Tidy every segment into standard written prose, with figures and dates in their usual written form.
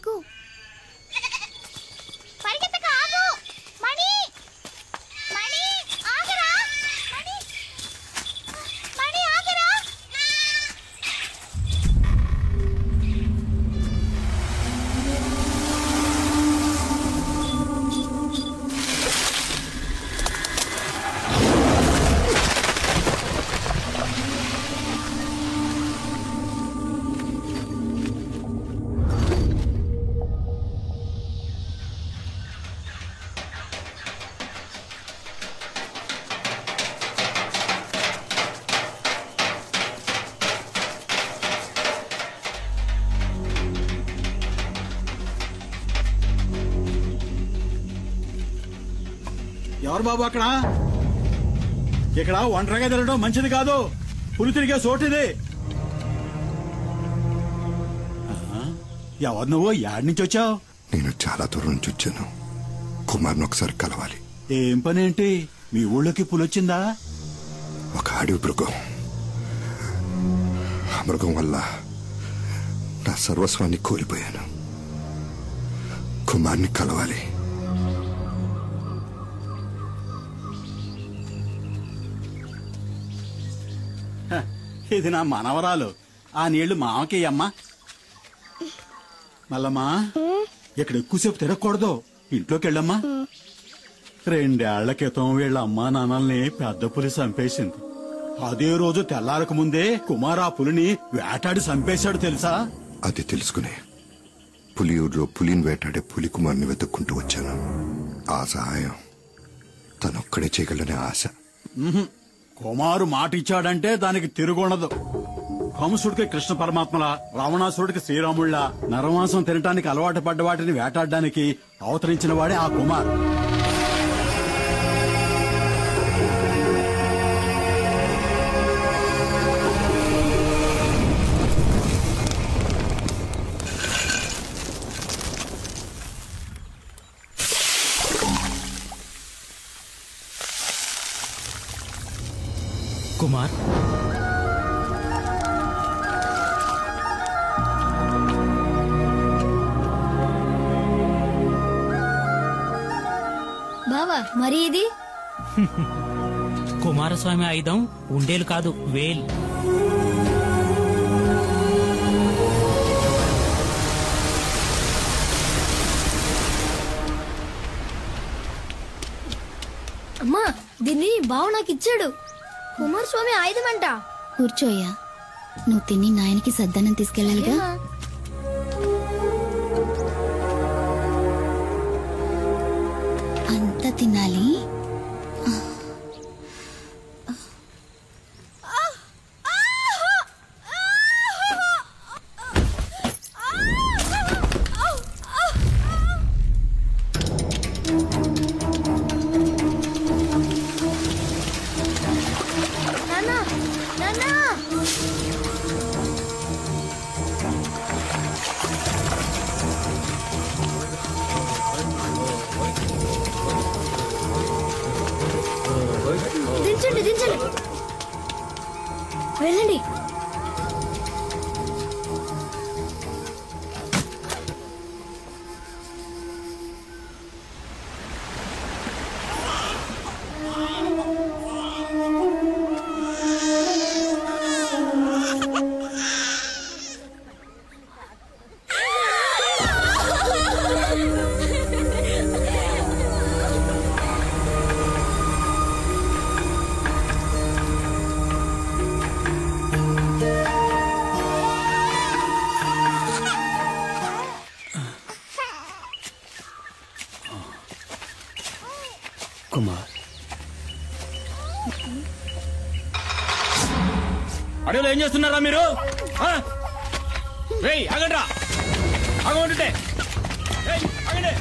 పరిగెత్తకు పరిగెత్తక ఆగు మణి మణి ఆగరా మణి మణి ఆగరా ఎవరు బాబు అక్కడ? ఇక్కడ ఒంటరిగా తిరగడం మంచిది కాదు. పులి తిరిగే చోటిది. ఎవరు నువ్వు? యాడ్ నుంచి వచ్చావు? నేను చాలా దూరం నుంచి వచ్చాను. కుమార్ని ఒకసారి కలవాలి. ఏం పని ఏంటి? మీ ఊళ్ళోకి పులి వచ్చిందా? ఒక అడవి మృగం. ఆ మృగం వల్ల నా సర్వస్వాన్ని కోల్పోయాను. కుమార్ని కలవాలి. ఇది నా మనవరాలు. ఆ నీళ్లు మామకి అమ్మా. మల్లమ్మా, ఇక్కడ ఎక్కువసేపు తిరగకూడదు. ఇంట్లోకి వెళ్ళమ్మా. 2 ఏళ్ల క్రితం వీళ్ళ అమ్మా నాన్నల్ని పెద్ద పులి చంపేసింది. అదే రోజు తెల్లారక ముందే కుమార్ ఆ పులిని వేటాడి చంపేశాడు తెలుసా? అది తెలుసుకునే పులియూరులో పులిని వేటాడే పులి కుమార్ని వెతుక్కుంటూ వచ్చాను. ఆ సహాయం తనొక్కడే చేయగలనే ఆశ. కుమారు మాట ఇచ్చాడంటే దానికి తిరుగుండదు. కంసుడికి కృష్ణ పరమాత్మల, రావణాసురుడికి శ్రీరాముళ్ళ నరమాంసం తినటానికి అలవాటు పడ్డ వాటిని వేటాడడానికి అవతరించిన వాడే ఆ కుమార్. కుమార్, బావా మరి ఇది కుమారస్వామి ఆయుధం ఉండేలు కాదు, వేల్. అమ్మా, దీన్ని బావ నాకు ఇచ్చాడు. కుమారస్వామి ఆయుధం అంట. కూర్చోయ్యా. నువ్వు తిని నాయనకి సద్దన్నం తీసుకెళ్ళాలిగా. అంత తినాలి. దించండి దించండి, వెళ్ళండి. కుమార్, అడవిలో ఏం చేస్తున్నారా మీరు? ఆగండ్రా, ఆగమంటుంటే ఆగండి.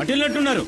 అటెళ్ళినట్టున్నారు.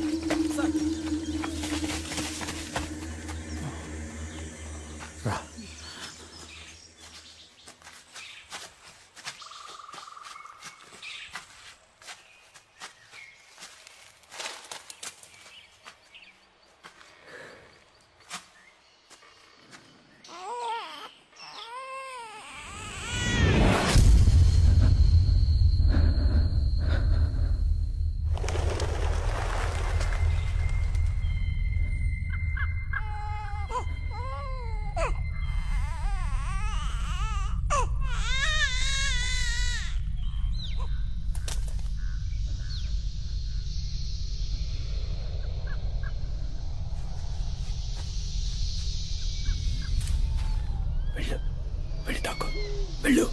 వెళ్ళి తాకు వెళ్ళు.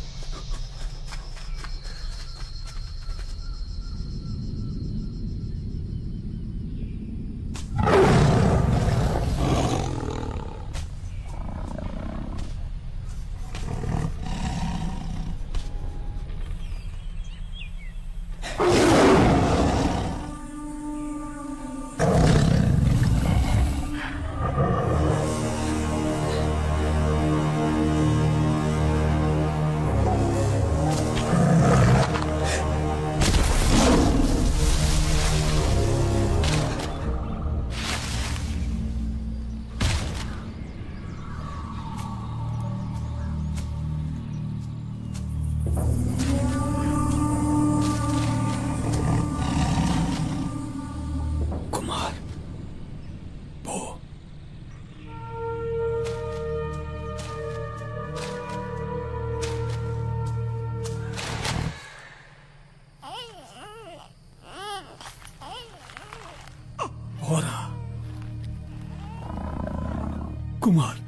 కుమార్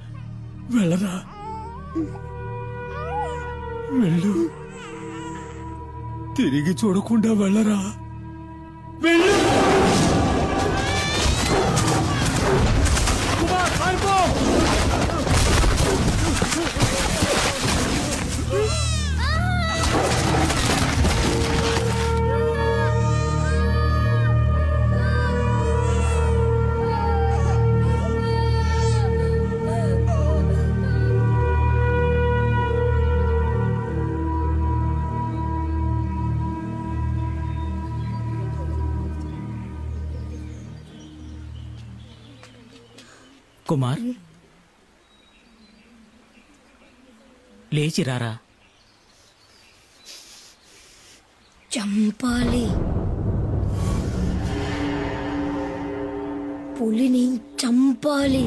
వెళ్ళరా, వెళ్ళు. తిరిగి చూడకుండా వెళ్ళరా, వెళ్ళు. కుమార్ పారిపో. కుమార్ లేచి రారా. చంపాలి, పులిని చంపాలి.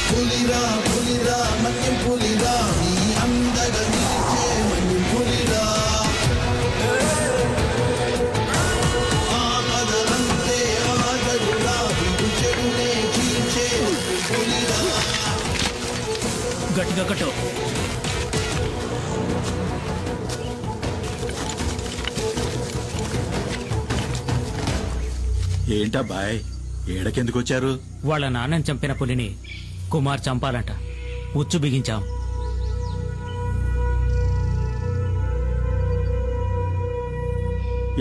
పులిరా పులిరా మన్యం పులిరా నీ అందగా నిలిచే మన్యం పులిరా ఆపదలంతే ఆగడురా విడు చెడునే చీల్చే పులిరా. గట్టిగా కట్టు. ఏంటబ్బాయ్, ఏడకెందుకు వచ్చారు? వాళ్ళ నాన్నని చంపిన పులిని కుమార్ చంపాలంట. ఉచ్చు బిగించాం.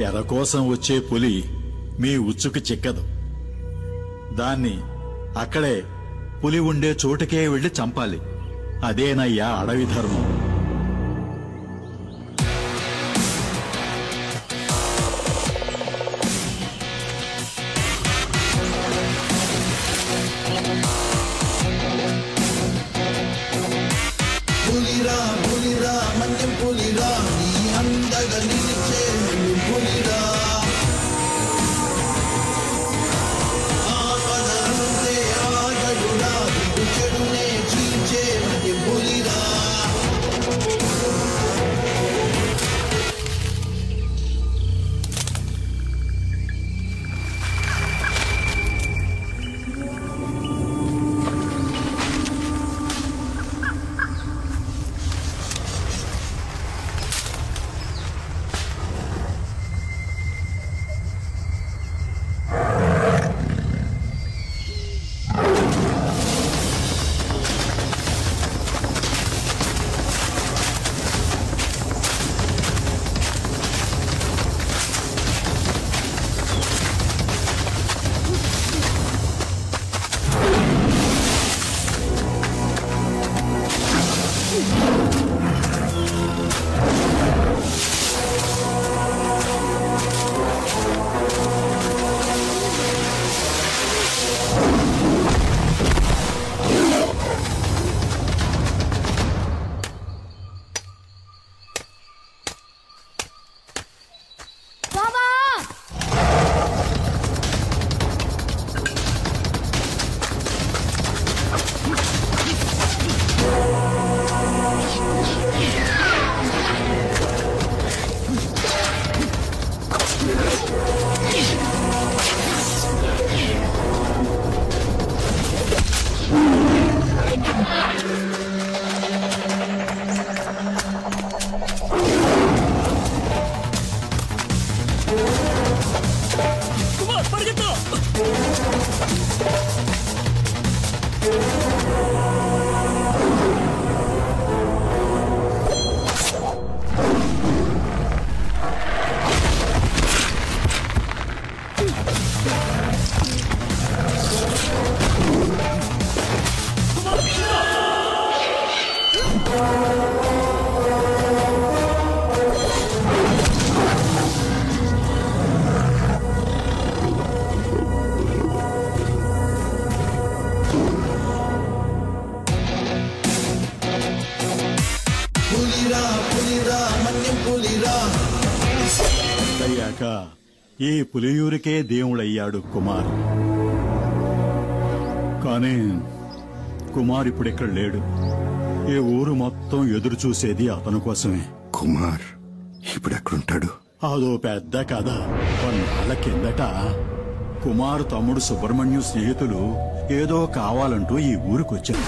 ఎర కోసం వచ్చే పులి మీ ఉచ్చుకు చిక్కదు. దాన్ని అక్కడే పులి ఉండే చోటుకే వెళ్లి చంపాలి. అదేనయ్యా అడవి ధర్మం. పులిరా పులిరా మన్యం పులిరా నీ అందగా నిలిచే మన్యం పులిరా ఆపదలంతే ఆగడురా విడు చెడునే చీల్చే మన్యం పులిరా. పులిరా పులిరా మన్యం పులిరా. అయ్యాక ఈ పులియూరికే దేవుడయ్యాడు కుమార్. కానీ కుమార్ ఇప్పుడిక్కడ లేడు. ఈ ఊరు మొత్తం ఎదురు చూసేది అతని కోసమే. కుమార్ ఇప్పుడు ఎక్కడుంటాడు? అదో పెద్ద కథ. కొన్నాళ్ళ కిందట కుమార్ తమ్ముడు సుబ్రహ్మణ్యం స్నేహితులు ఏదో కావాలంటూ ఈ ఊరికొచ్చారు.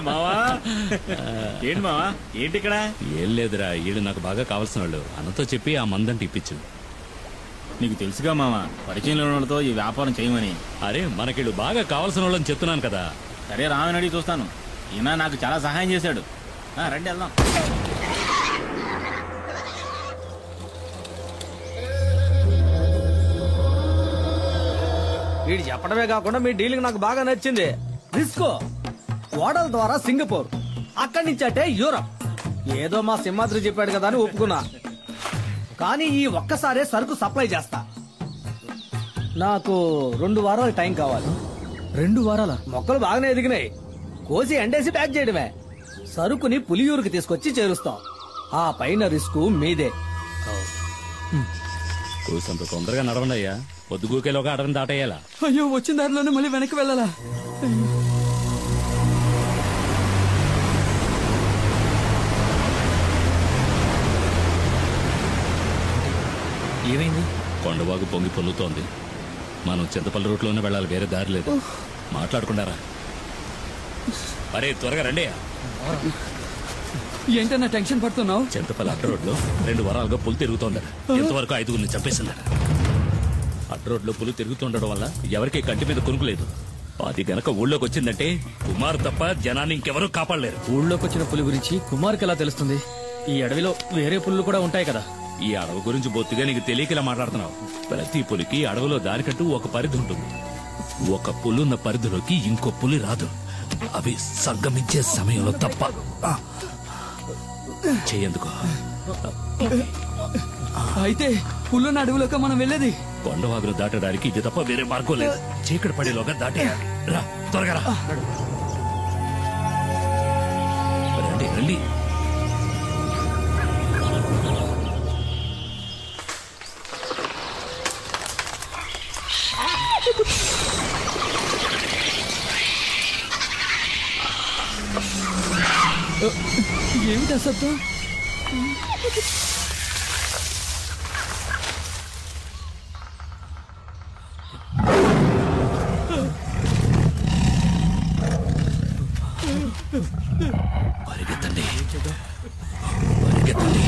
మావా ఏంటి మావా ఏంటి ఇక్కడ? ఏం లేదురా, ఈడు నాకు బాగా కావాల్సిన వాళ్ళు. అన్నతో చెప్పి ఆ మందంటే ఇప్పించు. నీకు తెలుసుగా మావా, పరిచయం లేని వాళ్ళతో ఈ వ్యాపారం చేయమని. అరే మనకిడు బాగా కావాల్సిన వాళ్ళని చెప్తున్నాను కదా. సరే రామని అడిగి చూస్తాను. ఈయన నాకు చాలా సహాయం చేశాడు. రండి వెళ్దాం. వీడు చెప్పడమే కాకుండా మీ డీలింగ్ నాకు బాగా నచ్చింది. రిస్కో ఓడల ద్వారా సింగపూర్, అక్కడి నుంచి అంటే యూరప్. ఏదో మా సింహాద్రి చెప్పాడు కదా అని ఒప్పుకున్నా. కానీ ఈ ఒక్కసారే సరుకు సప్లై చేస్తా. నాకు 2 వారాలు టైం కావాలి. 2 వారాల? మొక్కలు బాగానే ఎదిగినాయి. కోసి ఎండేసి ప్యాక్ చేయడమే. సరుకుని పులియూరుకి తీసుకొచ్చి చేరుస్తాం. ఆ పైన రిస్క్ మీదే. కూసంత తొందరగా నడవండి అయ్యా. పొద్దుగూకేలోగా అడవిని దాటేయాలా? అయ్యో, వచ్చిన దారిలోనే మళ్ళీ వెనక్కి వెళ్ళాలా? ఏమైంది? కొండవాగు పొంగి పొల్లుతోంది. మనం చింతపల్లి రూట్లోనే వెళ్ళాలి, వేరే దారి లేదు. మాట్లాడుకుంటారా? అరే త్వరగా రండి. ఏంటన్నా టెన్షన్ పడుతున్నావు? చింతపల్లి అడ్డ రోడ్లో 2 వారాలుగా పులి తిరుగుతోందట. ఎంతవరకు 5గురిని చంపేసిందట. అడ్డ రోడ్లో పులి తిరుగుతుండడం వల్ల ఎవరికి కంటి మీద కొనుక్కులేదు. అది గనక ఊళ్ళోకి వచ్చిందంటే కుమార్ తప్ప జనాన్ని ఇంకెవరూ కాపాడలేరు. ఊళ్ళోకి వచ్చిన పులి గురించి కుమార్కి ఎలా తెలుస్తుంది? ఈ అడవిలో వేరే పులులు కూడా ఉంటాయి కదా. ఈ అడవి గురించి బొత్తిగా నీకు తెలియకలా మాట్లాడుతున్నావు. ప్రతి పులికి అడవిలో దానికంటూ ఒక పరిధి ఉంటుంది. ఒక పులున్న పరిధిలోకి ఇంకో పులి రాదు. అవి సంగమించే సమయంలో తప్ప. చెయ్యేందుకు? అయితే పుల్లున్న అడవిలోకి మనం వెళ్ళేది? కొండవాగులు దాటడానికి ఇది తప్ప వేరే మార్గం లేదు. చీకటి పడేలోగా దాటేయాలి. రా త్వరగా రా. రండి రండి. ఏమిటా శబ్దం? పరిగెత్తండి పరిగెత్తండి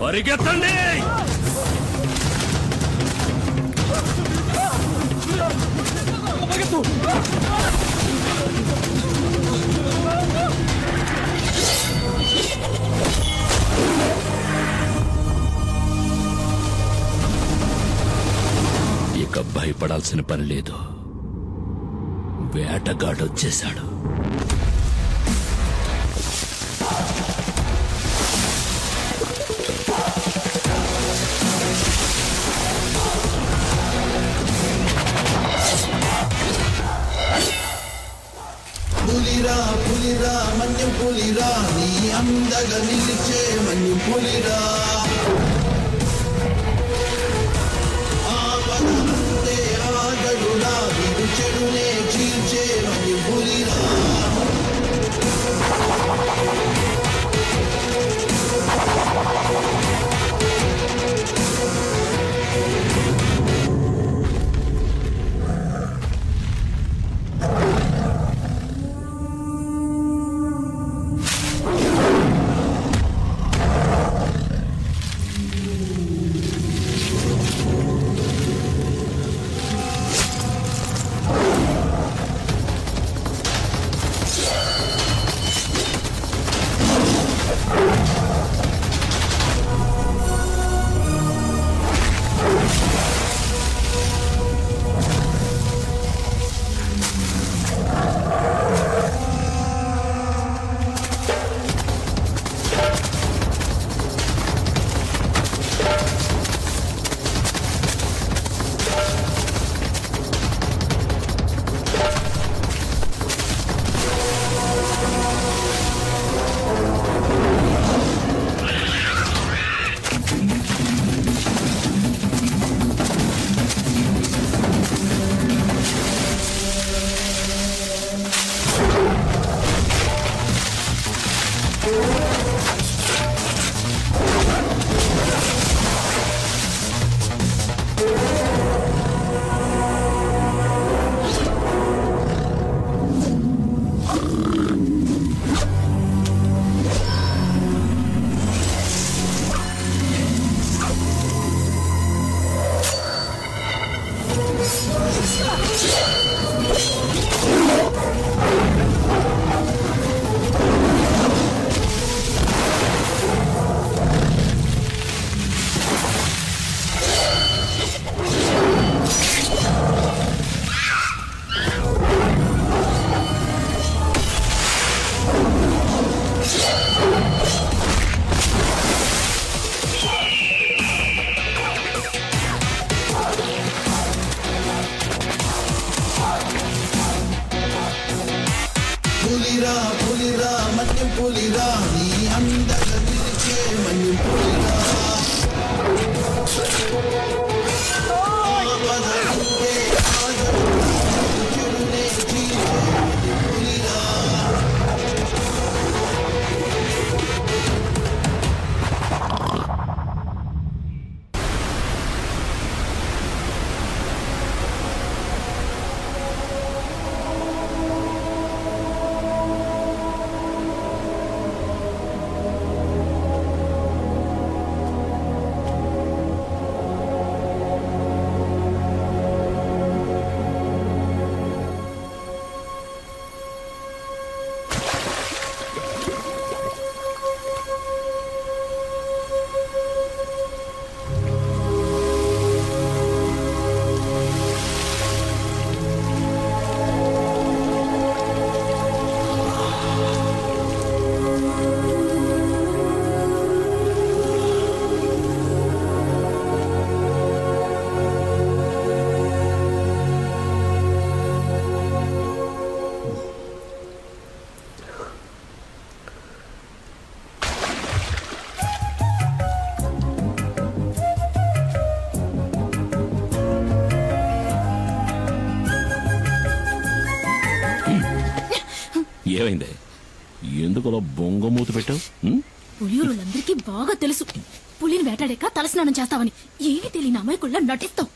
పరిగెత్తండి. ఇక భయపడాల్సిన పని లేదు. వేటగాడొచ్చేశాడు. పులిరా పులిరా మన్యం పులిరా, నీ అందగా నిలిచే మన్యం పులిరా. ఆపదంటే ఆగడురా, వీడు చెడునే చీల్చే మన్యం పులిరా. పులిరా పులిరా మన్యం పులిరా నీ అందగ నిలిచే మన్యం పులిరా ఆపదలుంటే ఆగడురా చెడునే చీల్చే పులిరా ఏమైంది? ఎందుకు అలా బొంగమూత పెట్టావు? పులియూరులందరికీ బాగా తెలుసు పులిని వేటాడాక తలస్నానం చేస్తావని. ఏమీ తెలియని అమాయకుల్లా నటిస్తావు.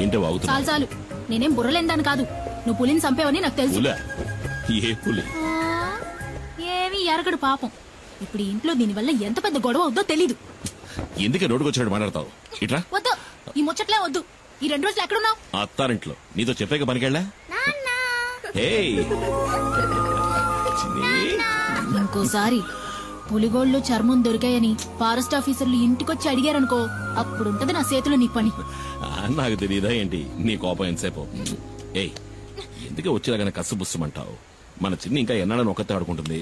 ఏంటో వాగుతున్నా? చాలు చాలు, నేనేం బుర్రలేందాను కాదు. నువ్వు పులిని చంపేవని నాకు తెలుసు. ఏ పులి? ఏమీ ఎరగడు పాపం. ఇప్పుడు ఈ ఇంట్లో దీనివల్ల ఎంత పెద్ద గొడవ అవుద్దో తెలీదు. ఎందుకే రోడ్డుకు వచ్చినట్టు మాట్లాడతావు? ఇట్రా. వద్దు, ఈ ముచ్చట్లే వద్దు. ఈ 2 రోజులు ఎక్కడున్నావు? అత్తారింట్లో. నీతో చెప్పాక పనికెళ్ళా? ఇంకోసారి పులిగోళ్ళు చర్మం దొరికాయని ఫారెస్ట్ ఆఫీసర్లు ఇంటికొచ్చి అడిగారనుకో, అప్పుడుంటది నా చేతిలో నీ పని. నాకు తెలియదా ఏంటి నీ కోపం ఎంతసేపు? ఏయ్, ఎందుకే వచ్చేలాగానే కసుబుస్సుమంటావు? మన చిన్ని ఇంకా ఎన్నాడని ఒక్కతే ఆడుకుంటుంది.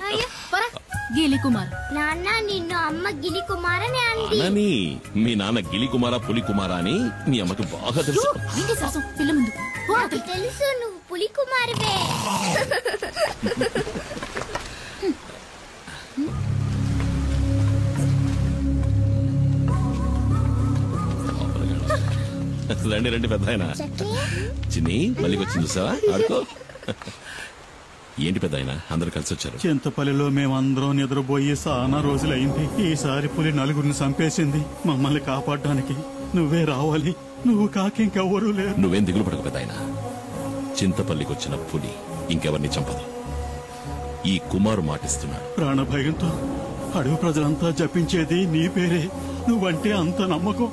గిలి కుమార్ నాన్న, నిన్ను అమ్మ గిలి కుమార్ అని అంది. అనని మీ నాన్న గిలి కుమారా పులి కుమారా అని మీ అమ్మకి బాగా తెలుసు. పిల్ల ముందు నాకు తెలుసు నువ్వు పులి కుమారువే. రండి రండి పెద్ద ఆయన. చిన్ని మళ్ళీ వచ్చింది చూసావా? ఆడుకో. ఏంటి పెద్ద ఆయన అందరూ కలిసి వచ్చారు? చింతపల్లిలో మేమందరం నిద్రపోయి చాలా రోజులైంది. ఈసారి పులి 4 చంపేసింది. మమ్మల్ని కాపాడడానికి నువ్వే రావాలి. నువ్వు కాకింకెవ్వరూ లేరు. నువ్వేం దిగులు పడకు పెద్ద ఆయన. చింతపల్లికి వచ్చిన పులి ఇంకెవరిని చంపదు. ఈ కుమారు మాటిస్తున్నాడు. ప్రాణభయంతో అడవి ప్రజలంతా జపించేది నీ పేరే. నువ్వంటే అంత నమ్మకం.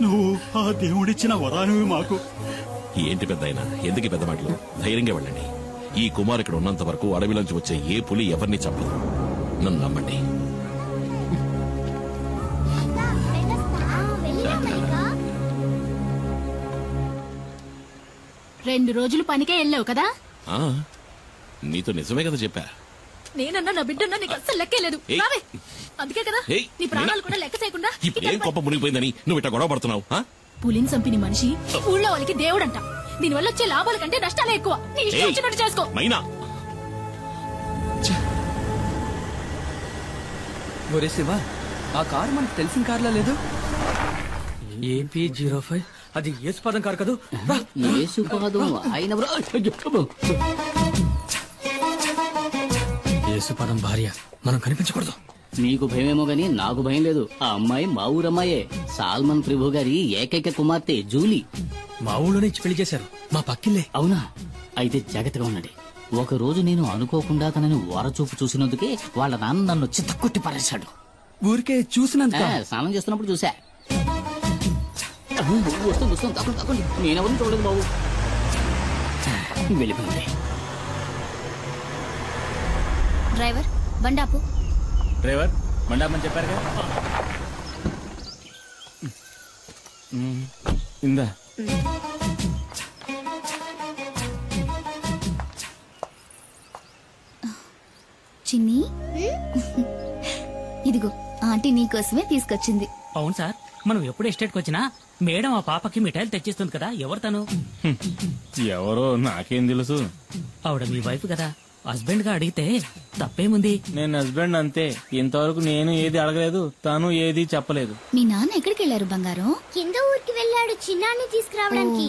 నువ్వు ఆ దేవుడిచ్చిన వరానివి మాకు. ఏంటి పెద్ద ఆయన ఎందుకు పెద్ద మాటలు? ధైర్యంగా వెళ్ళండి. ఈ కుమార్ ఇక్కడ ఉన్నంత వరకు అడవిలోంచి వచ్చే ఏ పులి ఎవరిని చంపదు. నన్ను నమ్మండి. 2 రోజులు పనికే వెళ్ళావు కదా? నీతో నిజమే కదా చెప్పా. నేనన్నా నా బిడ్డన్నా నీకు అస్సలు లెక్కేలేదు. అందుకే కదా నీ ప్రాణాలు కూడా లెక్క చేయకుండా ఇప్పుడు ఏం కోపం మునిగిపోయిందని నువ్వు ఇట్లా గొడవ పడుతున్నావు? పులిని చంపిన మనిషి ఊళ్ళో వాళ్ళకి దేవుడంట. దీనివల్ల వచ్చే లాభాల కంటే నష్టాలే ఎక్కువ. నీ ఇష్టం వచ్చినట్టు చేసుకో. మైనా, ఒరే శివ, ఆ కారు మనకు తెలిసిన కార్లా లేదు. AP05 అది యేసుపాదం కారు కదూ? యేసుపాదం భార్య. మనం కనిపించకూడదు. నీకు భయమేమో గాని నాకు భయం లేదు. ఆ అమ్మాయి మా ఊరమ్మాయే. సాల్మన్ ప్రభు గారి ఏకైక కుమార్తె జూలీ. మా ఊళ్ళోనే ఇచ్చి పెళ్లి చేశారు. మా పక్కిల్లే. అవునా? అయితే జాగ్రత్తగా ఉండండి. ఒక రోజు నేను అనుకోకుండా తనని ఓరచూపు చూసినందుకే వాళ్ళ నాన్న నన్ను చిత్తకొట్టి పారేశాడు. ఊరికే చూసినందుక? స్నానం చేస్తున్నప్పుడు చూసా. వస్తుంది వస్తుంది, తప్పండి తప్పండి. నేనెవరిని చూడలేదు బాబు. వెళ్ళిపోయింది. డ్రైవర్ బండాపు. డ్రైవర్ మండాపని చెప్పారు కదా. ఇందా చిన్ని, ఇదిగో ఆంటీ నీకోసమే తీసుకొచ్చింది. అవును సార్, మనం ఎప్పుడు ఎస్టేట్కి వచ్చినా మేడం ఆ పాపకి మిఠాయిలు తెచ్చిస్తుంది కదా. ఎవరు తను? ఎవరో నాకేం తెలుసు. ఆవిడ మీ వైఫ్ కదా. హస్బెండ్ గా అడిగితే తప్పేముంది? నేను హస్బెండ్ అంతే. ఇంతవరకు నేను ఏది అడగలేదు, తను ఏది చెప్పలేదు. మీ నాన్న ఎక్కడికి వెళ్ళారు బంగారం? కింద ఊరికి వెళ్ళాడు చిన్నాన్ని తీసుకురావడానికి.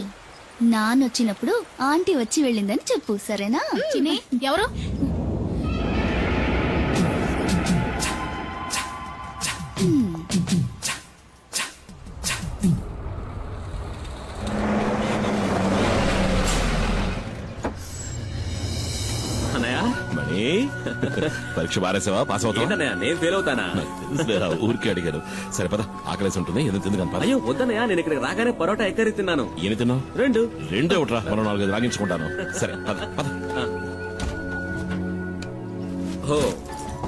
నాన్న వచ్చినప్పుడు ఆంటీ వచ్చి వెళ్ళిందని చెప్పు, సరేనా? చిన్ని, ఎవరు? పరీక్ష బారేసావా? పాస్ అవుతా? నేను ఫెయిల్ అవుతానా? ఊరికి అడిగారు. సరే పద, ఆకలేసి ఉంటుంది, ఏదో తిందుకు. అయ్యో వద్దనయ్యా, నేను ఇక్కడ రాగానే పరోటా ఎక్కరి తిన్నాను. ఏమి తిన్నావు? రెండే ఒకట్రా, మనం 4-5 రాగించుకుంటాను. సరే పద పద. ఓ,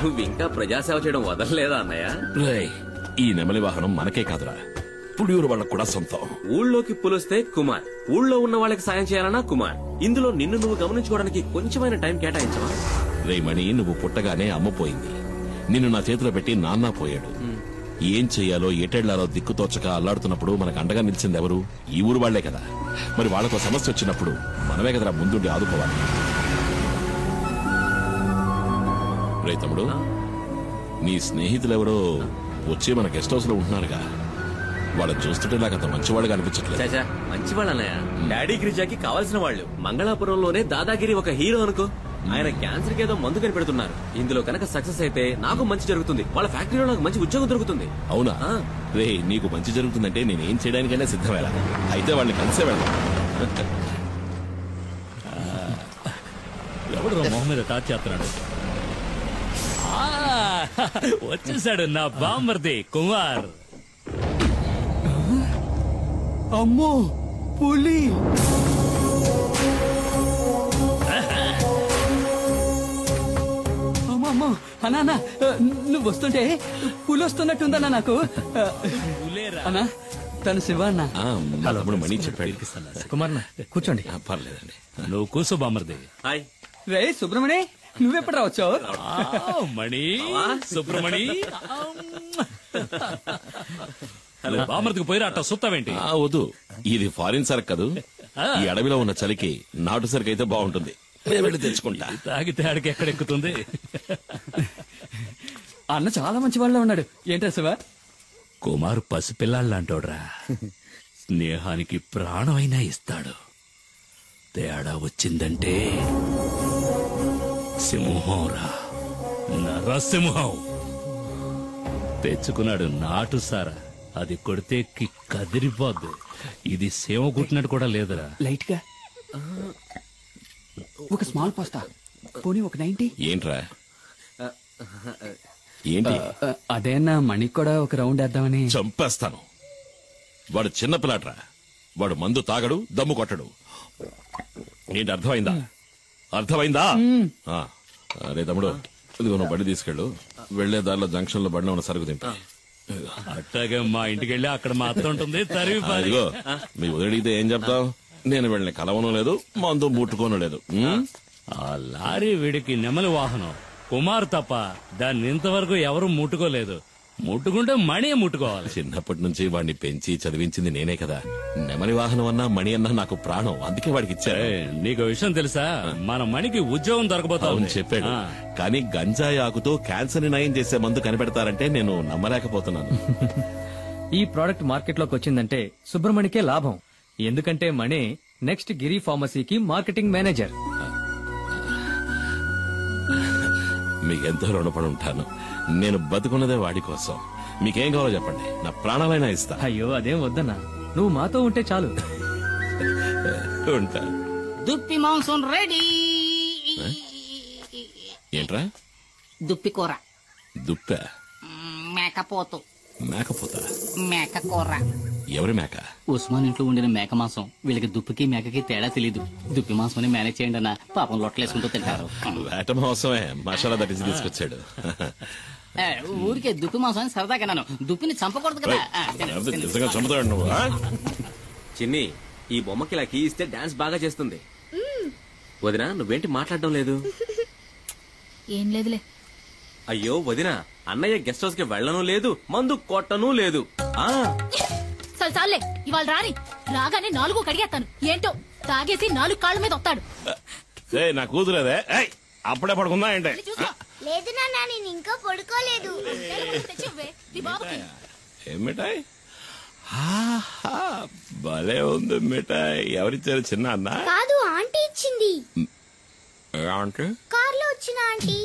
నువ్వు ఇంకా ప్రజాసేవ చేయడం వదలలేదా అన్నయ్య? ఈ నెమలి వాహనం మనకే కాదురా, పుడియూరు వాళ్ళకు కూడా సొంతం. ఊళ్ళోకి పులిస్తే కుమార్, ఊళ్ళో ఉన్న వాళ్ళకి సాయం చేయాలన్నా కుమార్. ఇందులో నిన్ను నువ్వు గమనించుకోవడానికి కొంచెమైన టైం కేటాయించవా? రేమణి, నువ్వు పుట్టగానే అమ్మ పోయింది. నిన్ను నా చేతిలో పెట్టి నాన్న పోయాడు. ఏం చెయ్యాలో ఎటెళ్లాలో దిక్కుతోచక అల్లాడుతున్నప్పుడు మనకు అండగా నిలిచింది ఎవరు? ఈ ఊరు వాళ్లే కదా. మరి వాళ్లకు సమస్య వచ్చినప్పుడు మనమే కదరా ముందుండి ఆదుకోవాలి. రే తమ్ముడు, నీ స్నేహితులెవరో వచ్చి మన గెస్ట్ హౌస్ లో ఉంటున్నారుగా. వాళ్ళని చూస్తుంటే నాకు అంత మంచివాళ్ళుగా అనిపించట్లేదు. మంచివాళ్ళన్నయ్య, డాడీ గిరిజాకి కావాల్సిన వాళ్ళు. మంగళాపురంలోనే దాదాగిరి ఒక హీరో అనుకో. ఆయన క్యాన్సర్ కి ఏదో మందు కనిపెడుతున్నారు. ఇందులో కనుక సక్సెస్ అయితే నాకు మంచి జరుగుతుంది, వాళ్ళ ఫ్యాక్టరీలో నాకు మంచి ఉద్యోగం దొరుకుతుంది. అవునా? రే, నీకు మంచి జరుగుతుందంటే నేనేం చేయడానికైనా సిద్ధమేలా. అయితే వాళ్ళని కలిసే వెళ్దాం. ఎవడు మొహం మీద టాచ్ చేస్తున్నాడు? వచ్చేసాడు నా బామ్మర్ది కుమార్. అమ్మో, పులి! అమ్మో అన్నా, నువ్వు వస్తుంటే పులి వస్తున్నట్టుందన్నా నాకు. అన్నా, తను శివ అన్న. తమ్ముడు మణి చెప్పాడు. కుమార్ కూర్చోండి. పర్లేదండి, నువ్వు కూర్చో బామ్మర్ది. రే సుబ్రమణి, నువ్వెప్పుడు రావచ్చావు? మణి, సుబ్రమణి, బామ్మర్దికి పోయిరా అట్ట సుత్తావేంటి? వద్దు, ఇది ఫారిన్ సరుకు కదూ. ఈ అడవిలో ఉన్న చలికి నాటు సరుకు అయితే బాగుంటుంది. వెళ్ళి తెచ్చుకుంటా. తాగితే ఆడికి ఎక్కడెక్కుతుంది? అన్న చాలా మంచి వాళ్ళ ఉన్నాడు. ఏంటా శివ? కుమార్ పసిపిల్లాళ్ళంటోడ్రా. స్నేహానికి ప్రాణమైనా ఇస్తాడు. తేడా వచ్చిందంటే సింహంరా, నరసింహం. తెచ్చుకున్నాడు నాటు సారా. అది కొడితే కదిరిపోద్దు. ఇది సేవ కుట్టినట్టు కూడా లేదురా. లైట్ గా ఒక స్మాల్ పాస్తా, పోనీ ఒక 90. ఏంట్రా? ఏంటి? అదేనా మణికి కూడా ఒక రౌండ్ వేద్దామని. చంపేస్తాను. వాడు చిన్న పిల్లాడ్రా. వాడు మందు తాగడు, దమ్ము కొట్టడు. ఏంటి అర్థమైందా? అర్థమైందా? అరే తమ్ముడు, ఇదిగో నువ్వు బండి తీసుకెళ్ళు. వెళ్లే దారిలో జంక్షన్ లో బండి ఉన్న సరుకు తింటా. అట్టాగే మా ఇంటికి వెళ్ళి అక్కడ మా అత్త ఉంటుంది. ఇదిగో, మీ వదిలితే ఏం చెప్తావు? నేను వెళ్ళిన కలవను లేదు, మందు ముట్టుకోను లేదు. ఆ లారీ వీడికి నెమలి వాహనం. కుమార్ తప్ప దాన్ని ఇంతవరకు ఎవరు ముట్టుకోలేదు. ముట్టుకుంటే మణి ముట్టుకోవాలి. చిన్నప్పటి నుంచి వాడిని పెంచి చదివించింది నేనే కదా. నెమలి వాహనం అన్నా మణి అన్నా నాకు ప్రాణం. అందుకే వాడికి ఇచ్చా. నీకు విషయం తెలుసా? మన మణికి ఉద్యోగం దొరకబోతావు చెప్పాడు. కానీ గంజాయి ఆకుతో క్యాన్సర్ ని నయం చేసే మందు కనిపెడతారంటే నేను నమ్మలేకపోతున్నాను. ఈ ప్రోడక్ట్ మార్కెట్ లోకి వచ్చిందంటే సుబ్రమణికే లాభం. ఎందుకంటే మణి నెక్స్ట్ గిరి ఫార్మసీకి మార్కెటింగ్ మేనేజర్. మీకెంతో రుణపడి ఉంటాను. నేను బతుకున్నదే వాడి కోసం. మీకేం కావాలో చెప్పండి, నా ప్రాణాలైనా ఇస్తా. అయ్యో అదేం వద్దన్నా, నువ్వు మాతో ఉంటే చాలు. ఉంటా. దుప్పి మాంసం రెడీ. ఏంట్రా? దుప్పి కూర. దుప్ప? మేకపోతు. మేకపోతా? మేక కూర. ఎవరి మేక? ఉస్మాన్ ఇంట్లో ఉండిన మేక మాంసం. వీళ్ళకి దుప్పికి మేకకి తేడా తెలీదు. దుప్పి మాంసం మేనేజ్ చేయండి అన్న. పాపం లొట్టలేసుకుంటూ తింటారు. వేట మోసమే మసాలా దట్టించి తీసుకొచ్చాడు. ఊరికే దుప్పి మాంసం సరదాగా నన్ను దుప్పిని చంపకూడదు కదా. నిజంగా చంపుతాడు నువ్వు. చిన్ని, ఈ బొమ్మకి ఇలా కీ ఇస్తే డాన్స్ బాగా చేస్తుంది. వదినా, నువ్వేంటి మాట్లాడడం లేదు? ఏం లేదులే. అయ్యో వదినా, అన్నయ్య గెస్ట్ హౌస్ కి వెళ్ళను లేదు, మందు కొట్టను లేదు. చాలే, ఇవాళ రాని రాగానే 4 కడిగేస్తాను. ఏంటో తాగేసి 4 కాళ్ళ మీద వస్తాడు. నా కూతురేదే అప్పుడే పడుకుందా ఏంటే? లేదు నాన్న, నేను ఇంకా పడుకోలేదు. ఏం మిఠాయి? భలే ఉంది మిఠాయి. ఎవరిచ్చారు? చిన్న అన్న? కాదు, ఆంటీ ఇచ్చింది. ఆంటీ? కార్లో వచ్చిన ఆంటీ.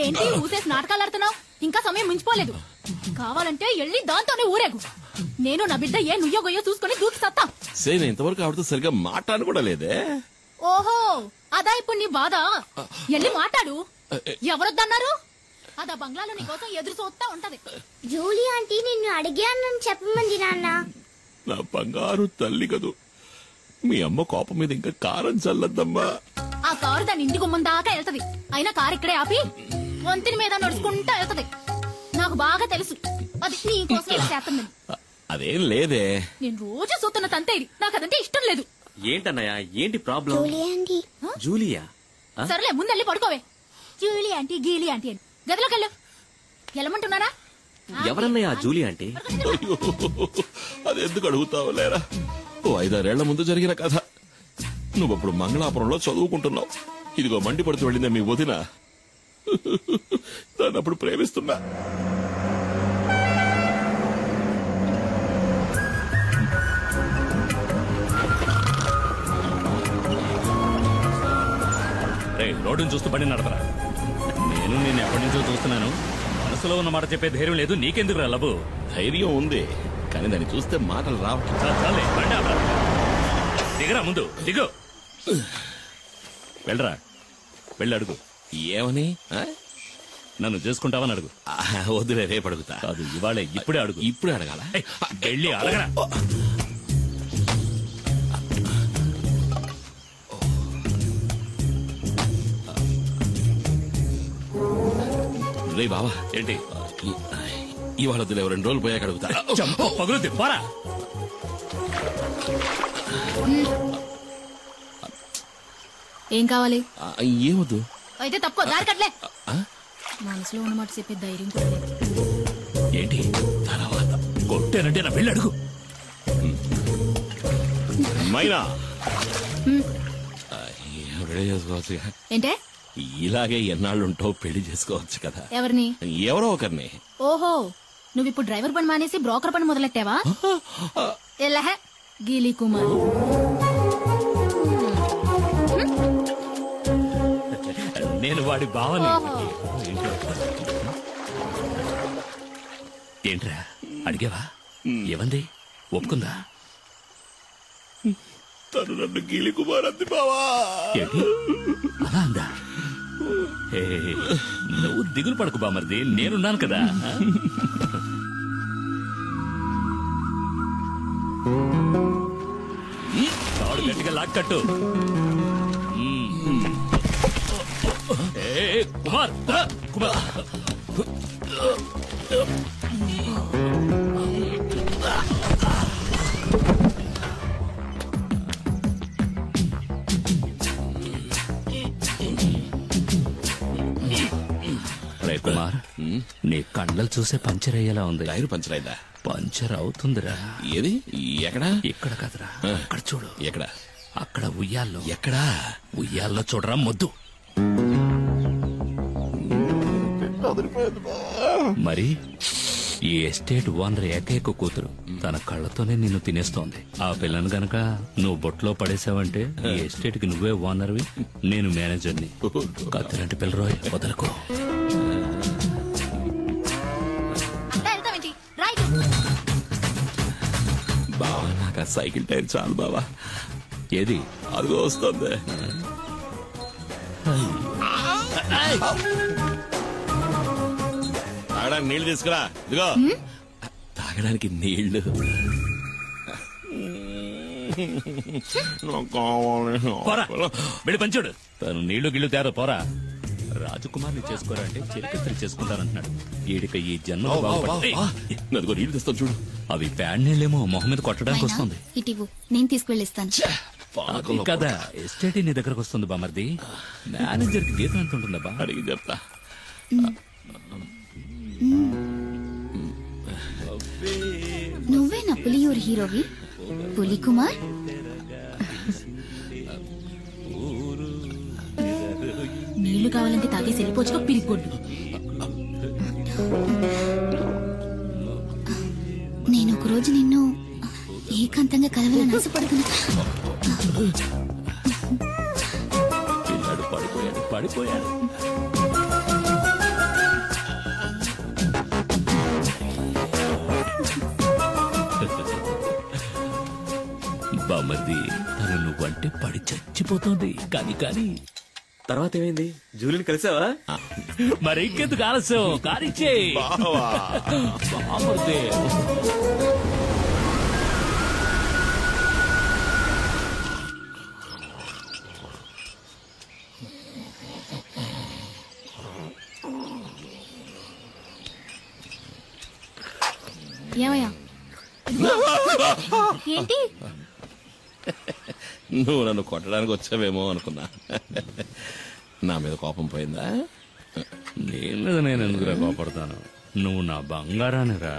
ఏంటి ఊసేసి నాటకాలు ఆడుతున్నావు? ఇంకా సమయం మించిపోలేదు. కావాలంటే వెళ్ళి దాంతోనే ఊరేగు. నేను నా బిడ్డ ఏ నుయ్యో గొయ్యో చూసుకుని దూకి సత్తా. నేను ఇంతవరకు ఆవిడతో సరిగ్గా మాట్లాడను కూడా లేదే. ఓహో, అదా ఇప్పుడు నీ బాధ? వెళ్ళి మాట్లాడు. ఎవరొద్దన్నారు? అదా బంగ్లాలో నీ కోసం ఎదురు చూస్తా ఉంటది. జూలీ ఆంటీ నిన్ను అడిగానని చెప్పమంది నాన్న. నా బంగారు తల్లి కదూ. మీ అమ్మ కోపం మీద ఇంకా కారం చల్లద్దమ్మా. ఆ కారు దాని ఇంటి గుమ్మం దాకా వెళ్తది. అయినా కారు ఇక్కడే ఆపి వంతిని మీద నడుచుకుంటా వెళ్తది. నాకు బాగా తెలుసు అది నీ కోసం ఇలా చేస్తుందని. అదేం లేదే. నేను రోజు చూస్తున్న తంతే ఇది. నాకు అదంటే ఇష్టం లేదు. ఏంటన్నయ్య, ఏంటి ప్రాబ్లం? జూలియా? సరేలే, ముందెళ్ళి పడుకోవే. జూలీ ఆంటీ గీలీ ఆంటీ అని గదిలోకి వెళ్ళు. వెళ్ళమంటున్నారా? ఎవరన్నయ్య జూలీ ఆంటీ? అది ఎందుకు అడుగుతావు లేరా? 5-6 ఏళ్ల ముందు జరిగిన కథ. నువ్వప్పుడు మంగళాపురంలో చదువుకుంటున్నావు. ఇదిగో మండిపడుతూ వెళ్ళిందే మీ వదిన. దాన్ని అప్పుడు ప్రేమిస్తున్నా. రోడ్డును చూస్తూ బండి నడపరా. నేను నేను ఎప్పటి నుంచో చూస్తున్నాను. మనసులో ఉన్న మాట చెప్పే ధైర్యం లేదు. నీకెందుకు రా లబు? ధైర్యం ఉంది, కానీ దాన్ని చూస్తే మాటలు రావు. దిగరా, ముందు దిగు. వెళ్ళరా, వెళ్ళి అడుగు. ఏమని? నన్ను చేసుకుంటావని అడుగు. వద్దులే, రేపు అడుగుతా. కాదు, ఇవాళే, ఇప్పుడే అడుగు. ఇప్పుడే అడగాల? వెళ్ళి అడగరా. రే బావా, ఏంటి? ఇవాళ వద్దులే, 2 రోజులు పోయాక అడుగుతా. చంప పగులుద్ది, పోరా. ఏం కావాలి? ఏమొద్దు. అయితే తప్పుకో, దారి కట్లే. మనసులో ఉన్నమాట చెప్పే ధైర్యం కూడా లేదు. ఏంటి తర్వాత కొట్టేనంటే నా వెళ్ళి అడుగు. మైనా, రెడీ చేసుకోవచ్చు. ఏంటే? ఇలాగే ఎన్నాళ్ళు ఉంటావు, పెళ్లి చేసుకోవచ్చు కదా. ఎవరిని? ఎవరో ఒకరిని. ఓహో, నువ్వు ఇప్పుడు డ్రైవర్ పని మానేసి బ్రోకర్ పని మొదలెట్టావా? ఎల్లహ గీలీ కుమార్. నేను వాడి బావని. ఏంట్రా అడిగావా? ఏమంది? ఒప్పుకుందా? తను నన్ను గీలి కుమార్ అంది బావా. ఏంటి అలా అందా? నువ్వు దిగులు పడకు బామర్ది, నేనున్నాను కదా. తాడు గట్టిగా లాక్కట్టు. కుమార్, కుమార్. కుమార్, నీ కండలు చూసే పంచర్ అయ్యేలా ఉంది. టైర్ పంచర్ అయిందా? పంచర్ అవుతుందిరా. ఏది? ఎక్కడ? ఇక్కడ కదరా, అక్కడ చూడు. ఎక్కడ? అక్కడ ఉయ్యాల్లో. ఎక్కడా? ఉయ్యాల్లో చూడరా మొద్దు. మరి ఈ ఎస్టేట్ ఓనర్ ఏకైక కూతురు తన కళ్ళతోనే నిన్ను తినేస్తోంది. ఆ పిల్లను గనక నువ్వు బొట్లో పడేసావంటే ఈ ఎస్టేట్ కి నువ్వే ఓనర్వి, నేను మేనేజర్ని. కత్తిలాంటి పిల్లరోయ్, వదలకు. బావా, నాకు ఆ సైకిల్ టైర్ చాలు బావా. ఏది? అదిగో వస్తుంది. తాగడానికి నీళ్లు తీసుకురా. ఇదిగో తాగడానికి నీళ్లు పోరా వెళ్ళి పంచుడు. తను నీళ్లు గిళ్ళు తేరా పోరా. రాజకుమార్ని చేసుకోరా అంటే చిరకత్రి చేసుకుంటానంటున్నాడు. ఈడిక ఈ జన్మ నదుగో నీళ్లు తెస్తాను చూడు. అవి ప్యాడ్ నీళ్ళేమో మొహం మీద కొట్టడానికి వస్తుంది. ఇటివు నేను తీసుకువెళ్ళిస్తాను. అది కదా ఎస్టేట్ నీ దగ్గరకు వస్తుంది బామర్ది. మేనేజర్ కి జీతం ఎంత ఉంటుందా? అడిగి చెప్తా. నువ్వే నా పులియూరు హీరోవి పులి కుమార్. నీళ్లు కావాలంటే తాగేసి వెళ్ళిపోవచ్చుకో పిరిగొడ్డు. నేను ఒకరోజు నిన్ను ఏకాంతంగా కలవాలని ఆశపడుతున్నా. పిల్లాడు పడిపోయాడు. బామర్ది తను నువ్వంటే పడి చచ్చిపోతుంది. కానీ తర్వాత ఏమైంది? జూలిని కలిసావా? మరి ఇంకెందుకు ఆలస్యం? కానిచ్చే బామర్ది. ఏమయ్యా ఏంటి? నువ్వు నన్ను కొట్టడానికి వచ్చావేమో అనుకున్నా. నా మీద కోపం పోయిందా? నీ మీద నేను ఎందుకురా కోపడతాను? నువ్వు నా బంగారానిరా.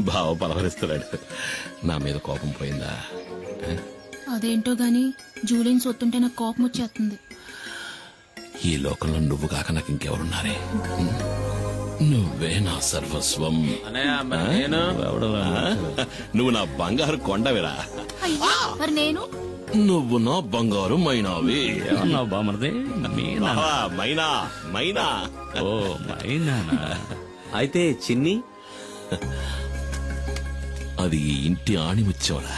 బావ పలవరిస్తున్నాడు. నా మీద కోపం పోయిందా? అదేంటో గాని జూలియన్ సొత్తుంటే నాకు కోపం వచ్చేస్తుంది. ఈ లోకంలో నువ్వు కాక నాకు ఇంకెవరున్నారే? నువ్వే నా సర్వస్వం. నువ్వు నా బంగారు కొండవిరా. మరి నేను? నువ్వు నా బంగారు మైనావి. ఏమన్నావు బామర్ది? మైనా. ఓ మైనానా? అయితే చిన్ని అది ఈ ఇంటి ఆణిముచ్చోరా.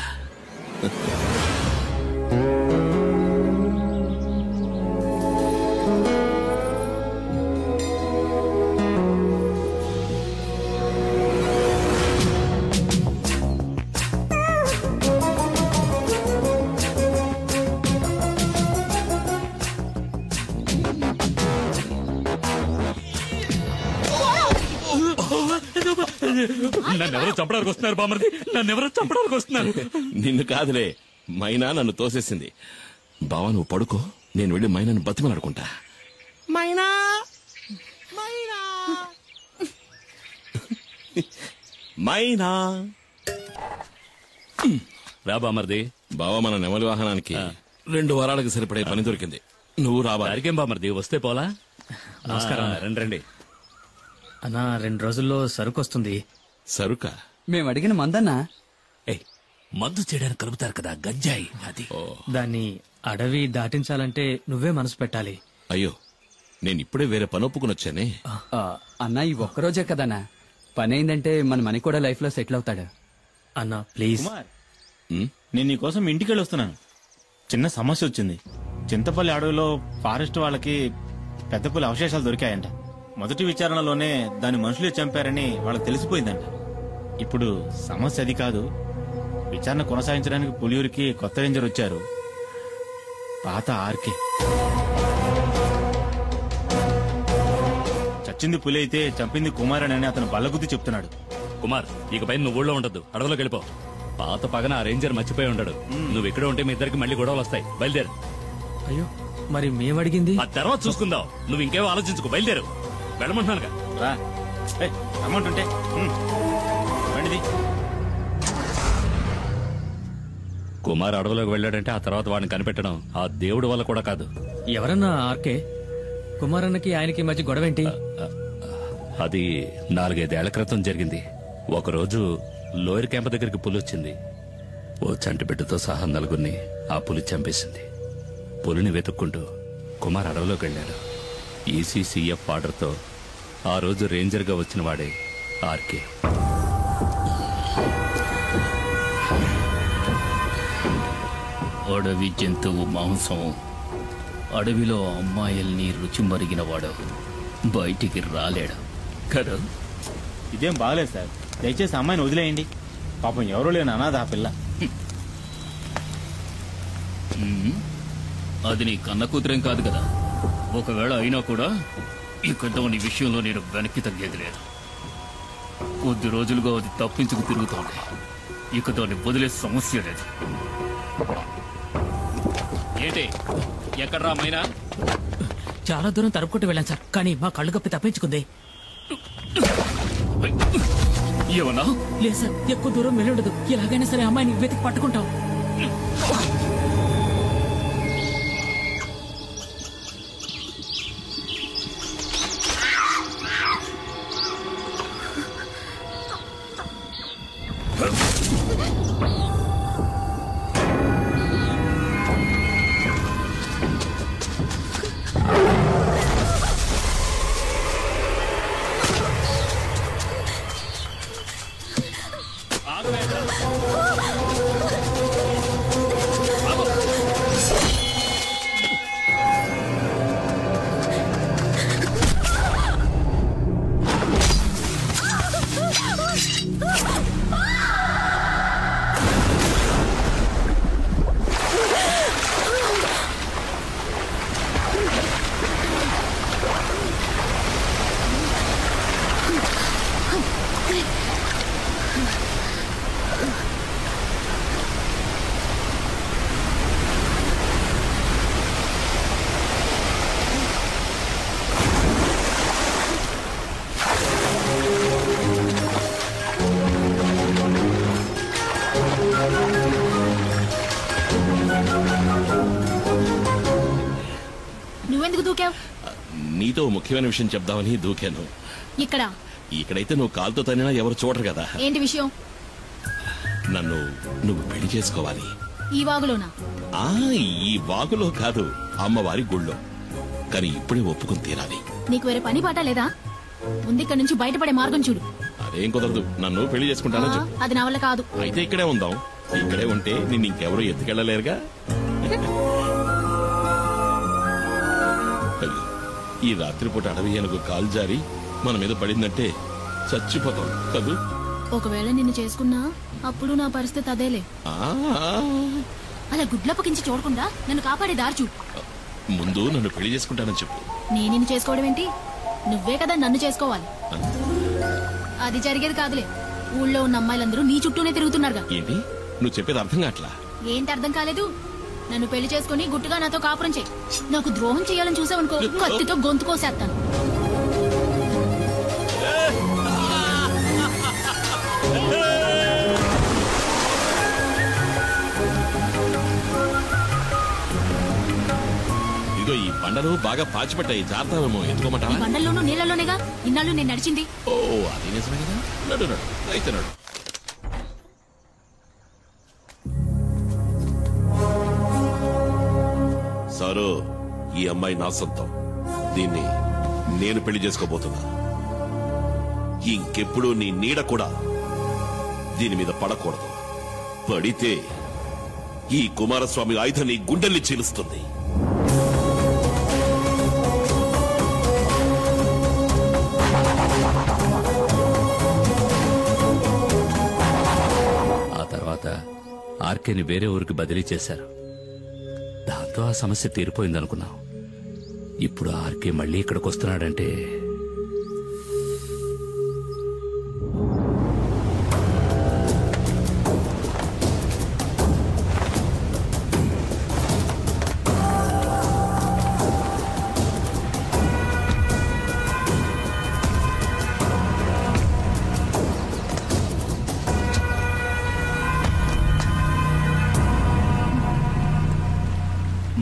నన్నెవరో చంపడానికి వస్తున్నారు బామర్ది. నన్నెవరో చంపడానికి వస్తున్నారు. నిన్ను కాదులే, మైనా నన్ను తోసేసింది. బావా నువ్వు పడుకో, నేను వెళ్ళి మైనాను బతిమలాడుకుంటా. మైనా రా బామర్ది. బావా మన నెమలి వాహనానికి 2 వారాలకు సరిపడే పని దొరికింది. నువ్వు రావాలి. అరికేం బామర్ది, వస్తే పోలా. నమస్కారం. రండి. అన్నా 2 రోజుల్లో సరుకు వస్తుంది. సరుకా? మేము అడిగిన మందన్నా. మందు చేయడానికి కలుపుతారు కదా గంజాయి, అది. దాన్ని అడవి దాటించాలంటే నువ్వే మనసు పెట్టాలి. అయ్యో, నేను ఇప్పుడే వేరే పని ఒప్పుకుని వచ్చానే. అన్నా ఈ ఒక్కరోజే కదన్నా పని అయిందంటే మన మనీ కూడా లైఫ్ లో సెటిల్ అవుతాడు. అన్నా ప్లీజ్. నేను నీకోసం ఇంటికి వెళ్ళి వస్తున్నాను. చిన్న సమస్య వచ్చింది. చింతపల్లి అడవిలో ఫారెస్ట్ వాళ్ళకి పెద్ద పులి అవశేషాలు దొరికాయంట. మొదటి విచారణలోనే దాని మనుషులే చంపారని వాళ్ళకి తెలిసిపోయిందంట. ఇప్పుడు సమస్య అది కాదు. విచారణ కొనసాగించడానికి పులియూరికి కొత్త రేంజర్ వచ్చారు, పాత ఆర్కే. చచ్చింది పులి అయితే చంపింది కుమార్ అని అతను బల్లగుద్ది చెప్తున్నాడు. కుమార్, ఇకపై నువ్వు ఊళ్ళో ఉండద్దు, అడవిలోకి వెళ్ళిపో. పాత పగన ఆ రేంజర్ మర్చిపోయి ఉండడు. నువ్వు ఇక్కడ ఉంటే మీ ఇద్దరికి మళ్ళీ గొడవలు వస్తాయి. బయలుదేరు. అయ్యో, మరి మేమడిగింది ఆ తర్వాత చూసుకుందాం. నువ్వు ఇంకేమో ఆలోచించుకో, బయలుదేరు. వెళ్ళమంటున్నానుగా. రా, అమౌంట్ ఉంటే రండిది. కుమార్ అడవిలోకి వెళ్ళాడంటే ఆ తర్వాత వాడిని కనిపెట్టడం ఆ దేవుడి వల్ల కూడా కాదు. ఎవరన్నా ఆర్కే? కుమారన్నకి ఆయనకి మధ్య గొడవేంటి? అది 4-5 ఏళ్ల క్రితం జరిగింది. ఒకరోజు లోయర్ క్యాంప్ దగ్గరికి పులి వచ్చింది. ఓ చంటి బిడ్డతో సహా 4గురిని ఆ పులి చంపేసింది. పులిని వెతుక్కుంటూ కుమార్ అడవిలోకి వెళ్ళాడు. ఈసీసీఎఫ్ ఆర్డర్తో ఆ రోజు రేంజర్గా వచ్చిన వాడే ఆర్కే. అడవి జంతువు మాంసం, అడవిలో అమ్మాయిల్ని రుచి మరిగినవాడు బయటికి రాలేడు కదా. ఇదేం బాగలేదు సార్. దయచేసి అమ్మాయిని వదిలేయండి. పాపం ఎవరూ లేని అనాథ ఆ పిల్ల. అది నీ కన్న కూతురేం కాదు కదా. ఒకవేళ అయినా కూడా ఇక్కడ నీ విషయంలో నేను వెనక్కి తగ్గేది లేదు. కొద్ది రోజులుగా అది తప్పించుకు తిరుగుతోంది. ఇక దాన్ని వదిలే సమస్య లేదు. ఏంటి ఎక్కడ్రా మైనా? చాలా దూరం తరుపుకుంటూ వెళ్ళాను సార్, కానీ మా కళ్ళు కప్పి తప్పించుకుంది. ఏమన్నా? లేదు సార్, ఎక్కువ దూరం వెళ్ళుండదు. ఎలాగైనా సరే అమ్మాయిని వెతికి పట్టుకుంటాం. నువ్వెందుకు దూకావు? నీతో ముఖ్యమైన విషయం చెప్దామని దూకాను. ఇక్కడ ఇక్కడైతే నువ్వు కాలుతో తనినా ఎవరు చూడరు కదా. ఏంటి విషయం? నువ్వు పెళ్లి చేసుకోవాలి. ఈ వాగులోనా? ఈ వాగులో కాదు, అమ్మవారి గుళ్ళో. కానీ ఇప్పుడే ఒప్పుకుని తీరాలి. నీకు వేరే పని పాట లేదా? ముందు ఇక్కడ నుంచి బయటపడే మార్గం చూడు. అదేం కుదరదు. నన్ను పెళ్లి చేసుకుంటానని చెప్పు. అది నా వల్ల కాదు. అయితే ఇక్కడే ఉందాం. ఇక్కడే ఉంటే నిన్ను ఇంకెవరూ ఎత్తుకెళ్ళలేరుగా. ఈ రాత్రిపూట అడవి ఏనుగు కాలు జారి మన మీద పడిందంటే చచ్చిపోతాం కదూ. ఒకవేళ నిన్ను చేసుకున్నా అప్పుడు నా పరిస్థితి అదేలే. అలా గుడ్లప్పకించి చూడకుండా నన్ను కాపాడే దారి చూడు. ముందు నన్ను పెళ్లి చేసుకుంటానని చెప్పు. నేను నిన్ను చేసుకోవడం ఏంటి? నువ్వే కదా నన్ను చేసుకోవాలి. అది జరిగేది కాదులే. ఊళ్ళో ఉన్న అమ్మాయిలందరూ నీ చుట్టూనే తిరుగుతున్నారుగా. ఏంటి నువ్వు చెప్పేది అర్థం కావట్లా? ఏంటి అర్థం కాలేదు? నన్ను పెళ్లి చేసుకుని గుట్టుగా నాతో కాపురం చేయి. నాకు ద్రోహం చేయాలని చూసావనుకో, కత్తితో గొంతు కోసేస్తాను. ఇదిగో ఈ బండలు బాగా పాచిపట్టాయి, జాగ్రత్తమేమో. ఎత్తుకోమంటావా? బండల్లోనూ నీళ్లలోనేగా ఇన్నాళ్ళు నేను నడిచింది. ఓ అది నిజమే కదా. నడు అయితే నడు. సారు, ఈ అమ్మాయి నా సొంతం. దీన్ని నేను పెళ్లి చేసుకోబోతున్నా. ఇంకెప్పుడు నీ నీడ కూడా దీని మీద పడకూడదు. పడితే ఈ కుమారస్వామి ఆయుధం నీ గుండెల్ని చీలుస్తుంది. ఆ తర్వాత ఆర్కేని వేరే ఊరికి బదిలీ చేశారు. దాంతో ఆ సమస్య తీరిపోయిందనుకున్నాం. ఇప్పుడు ఆర్కే మళ్ళీ ఇక్కడికి వస్తున్నాడంటే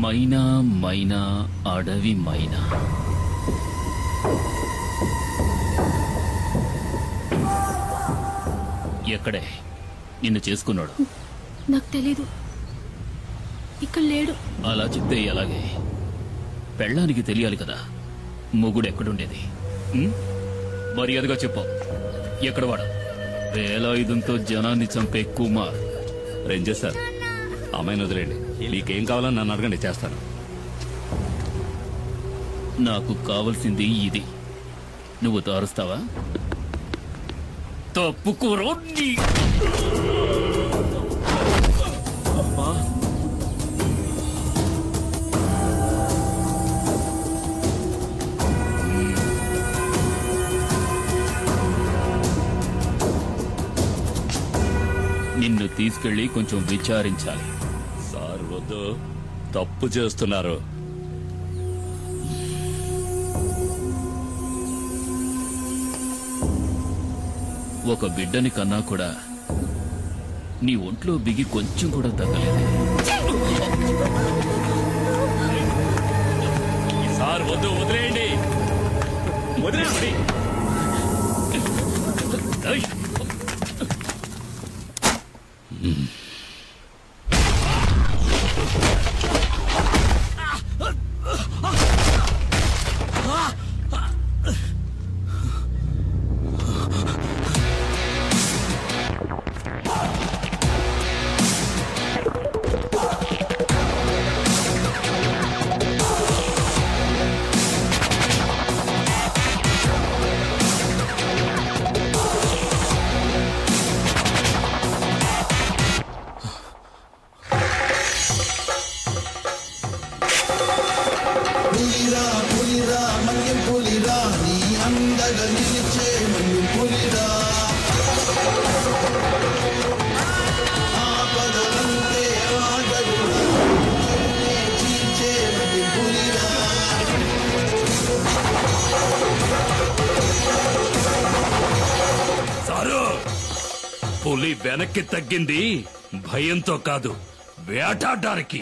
మైనా మైనా అడవి మైనా. ఎక్కడే నిన్ను చేసుకున్నాడు? నాకు తెలీదు. ఇక్కడ లేడు. అలా చెప్తే ఎలాగే? పెళ్ళానికి తెలియాలి కదా మొగుడు ఎక్కడుండేది. మర్యాదగా చెప్పు, ఎక్కడ వాడు? వేలాయుధంతో జనాన్ని చంపే కుమార్. రేంజర్ సార్, అమ్మాయిని వదిలేండి. మీకేం కావాలని నన్ను అడగండి, చేస్తాను. నాకు కావలసింది ఇది. నువ్వు తారుస్తావా? తప్పుకోరో నీ నిన్ను తీసుకెళ్లి కొంచెం విచారించాలి. సార్ వద్దు, తప్పు చేస్తున్నారు. ఒక బిడ్డని కన్నా కూడా నీ ఒంట్లో బిగి కొంచెం కూడా తగ్గలేదు. సార్ వద్దు, వదిలేయండి. వదిలేయండి. పులి వెనక్కి తగ్గింది భయంతో కాదు, వేటాడడానికి.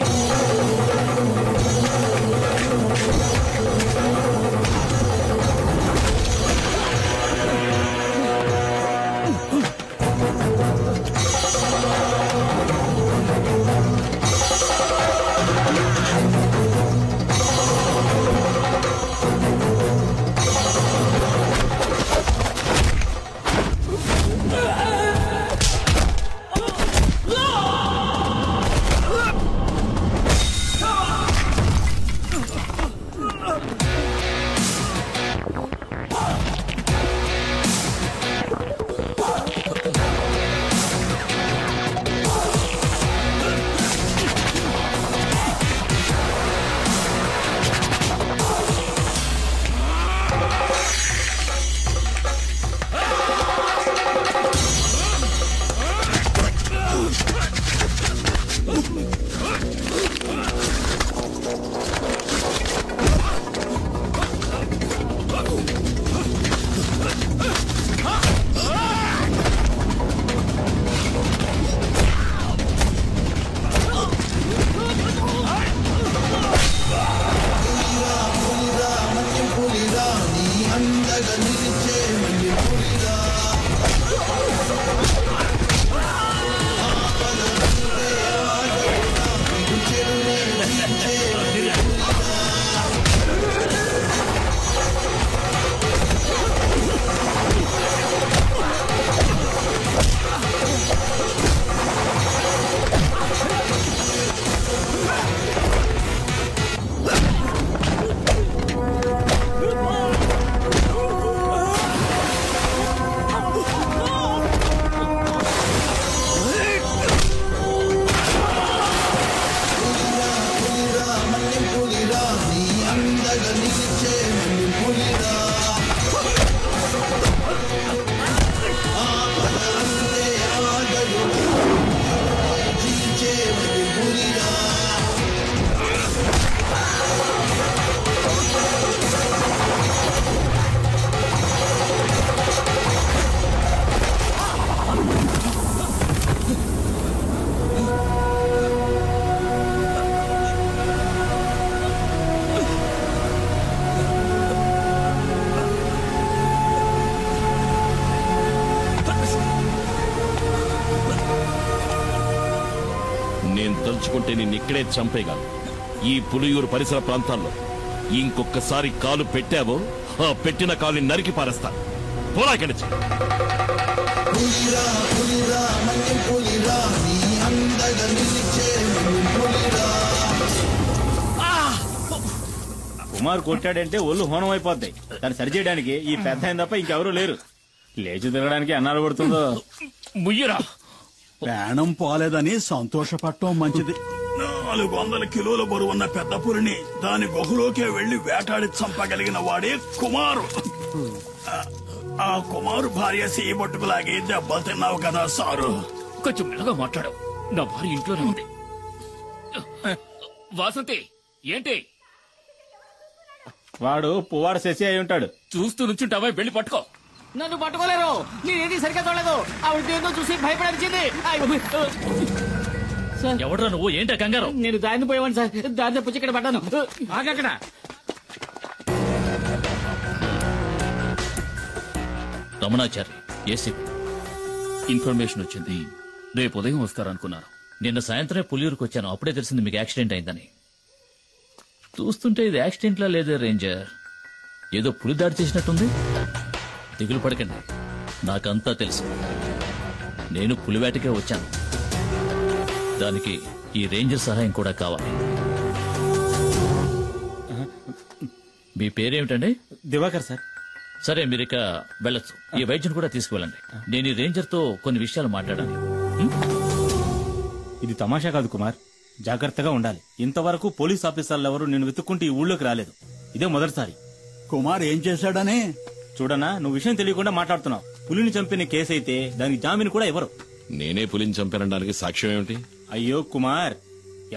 తలుచుకుంటే నిన్నిక్కడే చంపేయగలను. ఈ పులియూరు పరిసర ప్రాంతాల్లో ఇంకొకసారి కాలు పెట్టావో ఆ పెట్టిన కాలుని నరికి పారేస్తాను. పోరా ఇక్కడి నుంచి. కుమార్ కొట్టాడంటే ఒళ్ళు హోనం అయిపోద్ది. దాన్ని సరిచేయడానికి ఈ పెద్ద ఆయన తప్ప ఇంకెవరూ లేరు. లేచి తిరగడానికి అన్నాడు పడుతుందో ముయ్యరా. ప్రాణం పోలేదని సంతోషపడటం మంచిది. 400 కిలోల బరువున్న పెద్ద పులిని దాని గుహలోకే వెళ్లి వేటాడి చంపగలిగిన వాడే కుమారు. ఆ కుమారు భార్య సీబొట్టుకులాగి దెబ్బలు తిన్నావు కదా సారు. కొంచెం మెల్లగా మాట్లాడు. నా భార్య ఇంట్లోనే ఉంది. వాసంతి ఏంటి? వాడు పువ్వాడు శశి అయి ఉంటాడు. చూస్తూ నుంచుంటావా? వెళ్ళి పట్టుకో. నన్ను పట్టుకోలేరు. నేనేది సరిగ్గా చూడలేదు. ఆవిడ ఏందో చూసి భయపడనిచ్చింది. ఎవడ్రా నువ్వు? ఏంటా కంగారు? నేను దారిని పోయేవాడిని సార్. దారిని పుచ్చి ఇక్కడ పడ్డాను. ఆగక్కడ. రమణాచారి ఏసీపీ ఇన్ఫర్మేషన్ వచ్చింది. రేపు ఉదయం వస్తారనుకున్నాను. నిన్న సాయంత్రమే పులియూరుకు వచ్చాను. అప్పుడే తెలిసింది మీకు యాక్సిడెంట్ అయిందని. చూస్తుంటే ఇది యాక్సిడెంట్లా లేదే రేంజర్. ఏదో పులి దాడి చేసినట్టుంది. దిగులు పడకండి, నాకంతా తెలుసు. నేను పులివేటకే వచ్చాను. దానికి ఈ రేంజర్ సహాయం కూడా కావాలి. మీ పేరేమిటండి? దివాకర్ సార్. సరే, మీరిక వెళ్ళొచ్చు. ఈ వైద్యుని కూడా తీసుకువెళ్ళండి. నేను ఈ రేంజర్ తో కొన్ని విషయాలు మాట్లాడాలి. ఇది తమాషా కాదు కుమార్, జాగ్రత్తగా ఉండాలి. ఇంతవరకు పోలీస్ ఆఫీసర్లు ఎవరు నేను వెతుక్కుంటూ ఈ ఊళ్ళోకి రాలేదు. ఇదే మొదటిసారి. కుమార్ ఏం చేశాడని? చూడనా, నువ్వు విషయం తెలియకుండా మాట్లాడుతున్నావు. పులిని చంపిన కేసు అయితే దానికి జామీన్ కూడా ఎవరు? నేనే పులిని చంపానడానికి సాక్ష్యం ఏమిటి? అయ్యో కుమార్,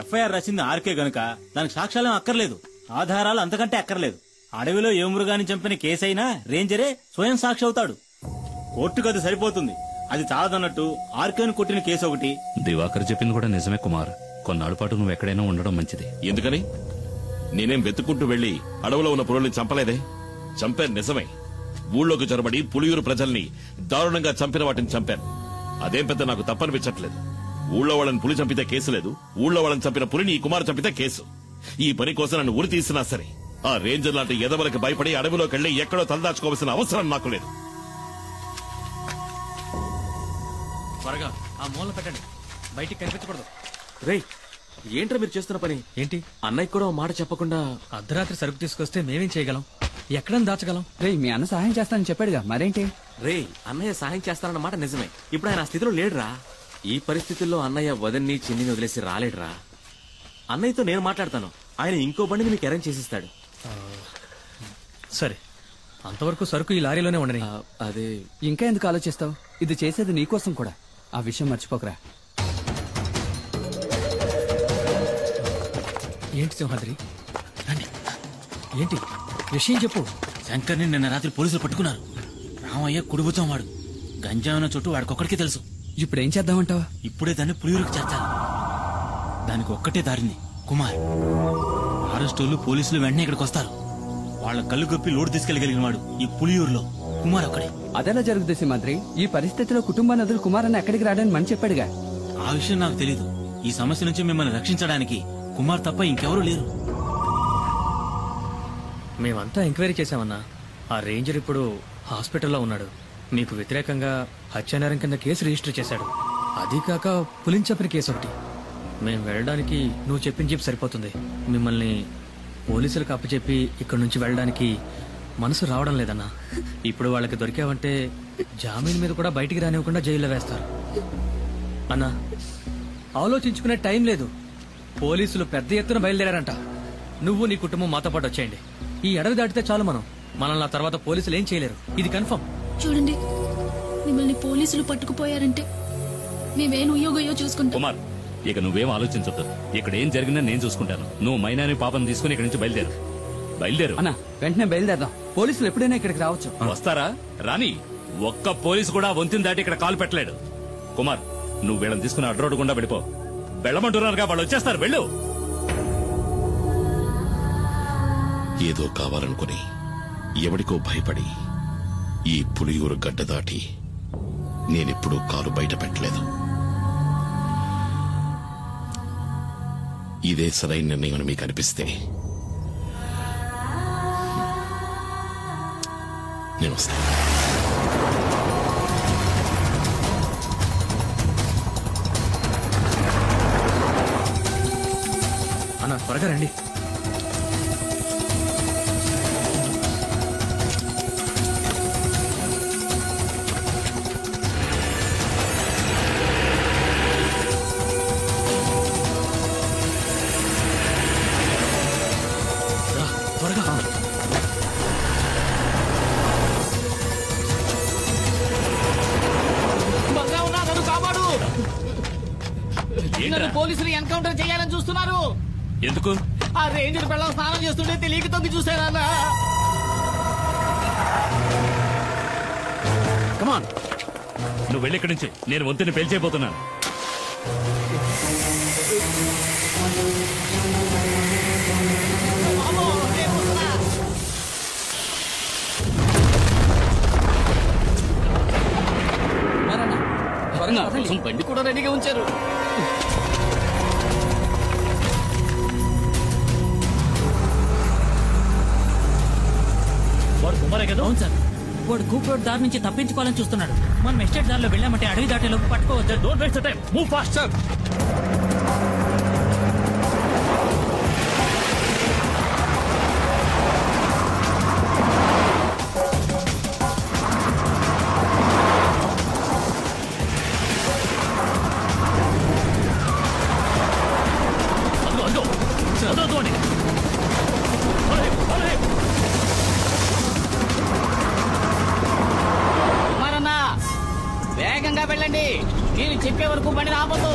ఎఫ్ఐఆర్ రాసింది ఆర్కే గనుక దానికి సాక్ష్యాలేం అక్కర్లేదు, ఆధారాలు అంతకంటే అక్కర్లేదు. అడవిలో ఏ మృగాన్ని చంపిన కేసైనా రేంజరే స్వయం సాక్షి అవుతాడు. కోర్టుకు అది సరిపోతుంది. అది చాలదన్నట్టు ఆర్కేను కొట్టిన కేసు ఒకటి. దివాకర్ చెప్పింది కూడా నిజమే కుమార్. కొన్నాళ్ళ పాటు నువ్వు ఎక్కడైనా ఉండడం మంచిది. ఎందుకని? నేనేం వెతుక్కుంటూ వెళ్లి అడవిలో ఉన్న పులుల్ని చంపలేదే. చంపాను నిజమే. ఊళ్ళోకి చొరబడి పులియూరు ప్రజల్ని దారుణంగా చంపిన వాటిని చంపాను. అదేం పెద్ద నాకు తప్పనిపించట్లేదు. ఊళ్ళో వాళ్ళని పులి చంపితే కేసు లేదు, ఊళ్ళో వాళ్ళని చంపిన పులిని ఈ కుమార్ చంపితే కేసు. ఈ పని కోసం నన్ను ఉరి తీసినా సరే ఆ రేంజర్ లాంటి ఎదవలకు భయపడి అడవిలోకి వెళ్లి ఎక్కడో తలదాచుకోవాల్సిన అవసరం నాకు లేదు. త్వరగా ఆ మూల పెట్టండి, బయటికి కనిపించకూడదు. రేయ్, ఏంట్రా మీరు చేస్తున్న పని? ఏంటి? అన్నయ్య కూడా మాట చెప్పకుండా అర్ధరాత్రి సరుకు తీసుకొస్తే మేమేం చేయగలం? ఎక్కడని దాచగలం? రే, మీ అన్న సహాయం చేస్తానని చెప్పాడుగా, మరేంటి? రేయ్, అన్నయ్య సహాయం చేస్తానన్న మాట నిజమే. ఇప్పుడు ఆయన ఆ స్థితిలో లేడురా. ఈ పరిస్థితుల్లో అన్నయ్య వదన్ని చిన్నిని వదిలేసి రాలేడురా. అన్నయ్యతో నేను మాట్లాడతాను. ఆయన ఇంకో బండిని మీకు అరేంజ్ చేసిస్తాడు. సరే, అంతవరకు సరుకు ఈ లారీలోనే ఉండని. అదే ఇంకా ఎందుకు ఆలోచిస్తావు? ఇది చేసేది నీకోసం కూడా. ఆ విషయం మర్చిపోకరా. ఏంటి సింహాద్రి? రండి. ఏంటి విషయం చెప్పు. శంకర్ని నిన్న రాత్రి పోలీసులు పట్టుకున్నారు. రామయ్య కుడిబుచ్చం వాడు. గంజాయిన చుట్టూ వాడికొక్కడికే తెలుసు. ఇప్పుడు ఏం చేద్దామంటావా? ఇప్పుడే దాన్ని పులియూరుకు చేర్చాలి. దానికి ఒక్కటే దారింది కుమార్. ఫారెస్టోళ్ళు పోలీసులు వెంటనే ఇక్కడికి వస్తారు. వాళ్ళ కళ్ళు గొప్పి లోడు తీసుకెళ్లగలిగిన వాడు ఈ పులియూరులో కుమార్ ఒక్కడే. అదెలా జరుగుతుంది సింహాద్రి? ఈ పరిస్థితిలో కుటుంబాన్ని వదిలి కుమార్ అన్న ఎక్కడికి రాడని మని చెప్పాడుగా. ఆ విషయం నాకు తెలీదు. ఈ సమస్య నుంచి మిమ్మల్ని రక్షించడానికి కుమార్ తప్ప ఇంకెవరూ లేరు. మేమంతా ఎంక్వైరీ చేశామన్నా. ఆ రేంజర్ ఇప్పుడు హాస్పిటల్లో ఉన్నాడు. మీకు వ్యతిరేకంగా హత్యానేరం కింద కేసు రిజిస్టర్ చేశాడు. అది కాక పులిని చంపిన కేసు ఒకటి. మేం వెళ్ళడానికి నువ్వు చెప్పిన జీప్ సరిపోతుంది. మిమ్మల్ని పోలీసులకు అప్పచెప్పి ఇక్కడి నుంచి వెళ్ళడానికి మనసు రావడం లేదన్నా. ఇప్పుడు వాళ్ళకి దొరికావంటే జామీన్ మీద కూడా బయటికి రానివ్వకుండా జైల్లో వేస్తారు. అన్నా, ఆలోచించుకునే టైం లేదు. పోలీసులు పెద్ద ఎత్తున బయలుదేరారంట. నువ్వు నీ కుటుంబం మాతో పాటు వచ్చేయండి. ఈ అడవి దాటితే చాలు మనల్ని ఆ తర్వాత పోలీసులు ఏం చేయలేరు. ఇది కన్ఫర్మ్. చూడండి, మిమ్మల్ని పోలీసులు పట్టుకుపోయారంటే మేమేం ఉయ్యోగయ్యో చూసుకుంటాం. కుమార్, ఇక నువ్వేం ఆలోచించొద్దు. ఇక్కడ ఏం జరిగిందని నేను చూసుకుంటాను. నువ్వు మైనాని పాపం తీసుకుని ఇక్కడి నుంచి బయలుదేరు. అన్నా, వెంటనే బయలుదేరదాం. పోలీసులు ఎప్పుడైనా ఇక్కడికి రావచ్చు. వస్తారా? రాని. ఒక్క పోలీసు కూడా వంతిని దాటి ఇక్కడ కాలు పెట్టలేడు. కుమార్, నువ్వు వీళ్ళని తీసుకుని అడ్రోడ్ గుండా వెళ్ళిపో. వెళ్ళమంటున్నారుగా, వాళ్ళు వచ్చేస్తారు. వెళ్ళు. ఏదో కావాలనుకుని ఎవడికో భయపడి ఈ పులియూరు గడ్డ దాటి నేనెప్పుడూ కాలు బయట పెట్టలేదు. ఇదే సరైన నిర్ణయం మీకు అనిపిస్తే నేను వస్తాను. అన్నా, త్వరగా రండి. నన్ను పోలీసులు ఎన్కౌంటర్ చేయాలని చూస్తున్నారు. ఎందుకు? ఆ రేంజర్ పిల్లలు స్నానం చేస్తుంటే తెలియక తొంగి చూసారా? కమాన్, నువ్వు వెళ్ళి ఇక్కడి నుంచి. నేను వంతెన పేల్చేయబోతున్నాను. బండి కూడా రెడీగా ఉంచారు. వాడు కుమారే కదా? అవును సార్. వాడు కూపరోడ్ దారి నుంచి తప్పించుకోవాలని చూస్తున్నాడు. మనం ఎస్టేట్ దారిలో వెళ్ళామంటే అడవి దాటేలోపు పట్టుకోవచ్చు. Don't waste time, move fast sir. వేగంగా వెళ్ళండి. నేను చెప్పే వరకు బండి ఆపొద్దు.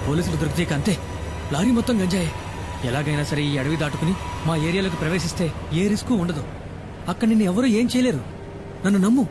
పోలీసులు దొరికితే అంతే. లారీ మొత్తం గంజాయే. ఎలాగైనా సరే ఈ అడవి దాటుకుని మా ఏరియాలోకి ప్రవేశిస్తే ఏ రిస్క్ ఉండదు. అక్కడ నిన్ను ఎవరూ ఏం చేయలేరు. నన్ను నమ్ము.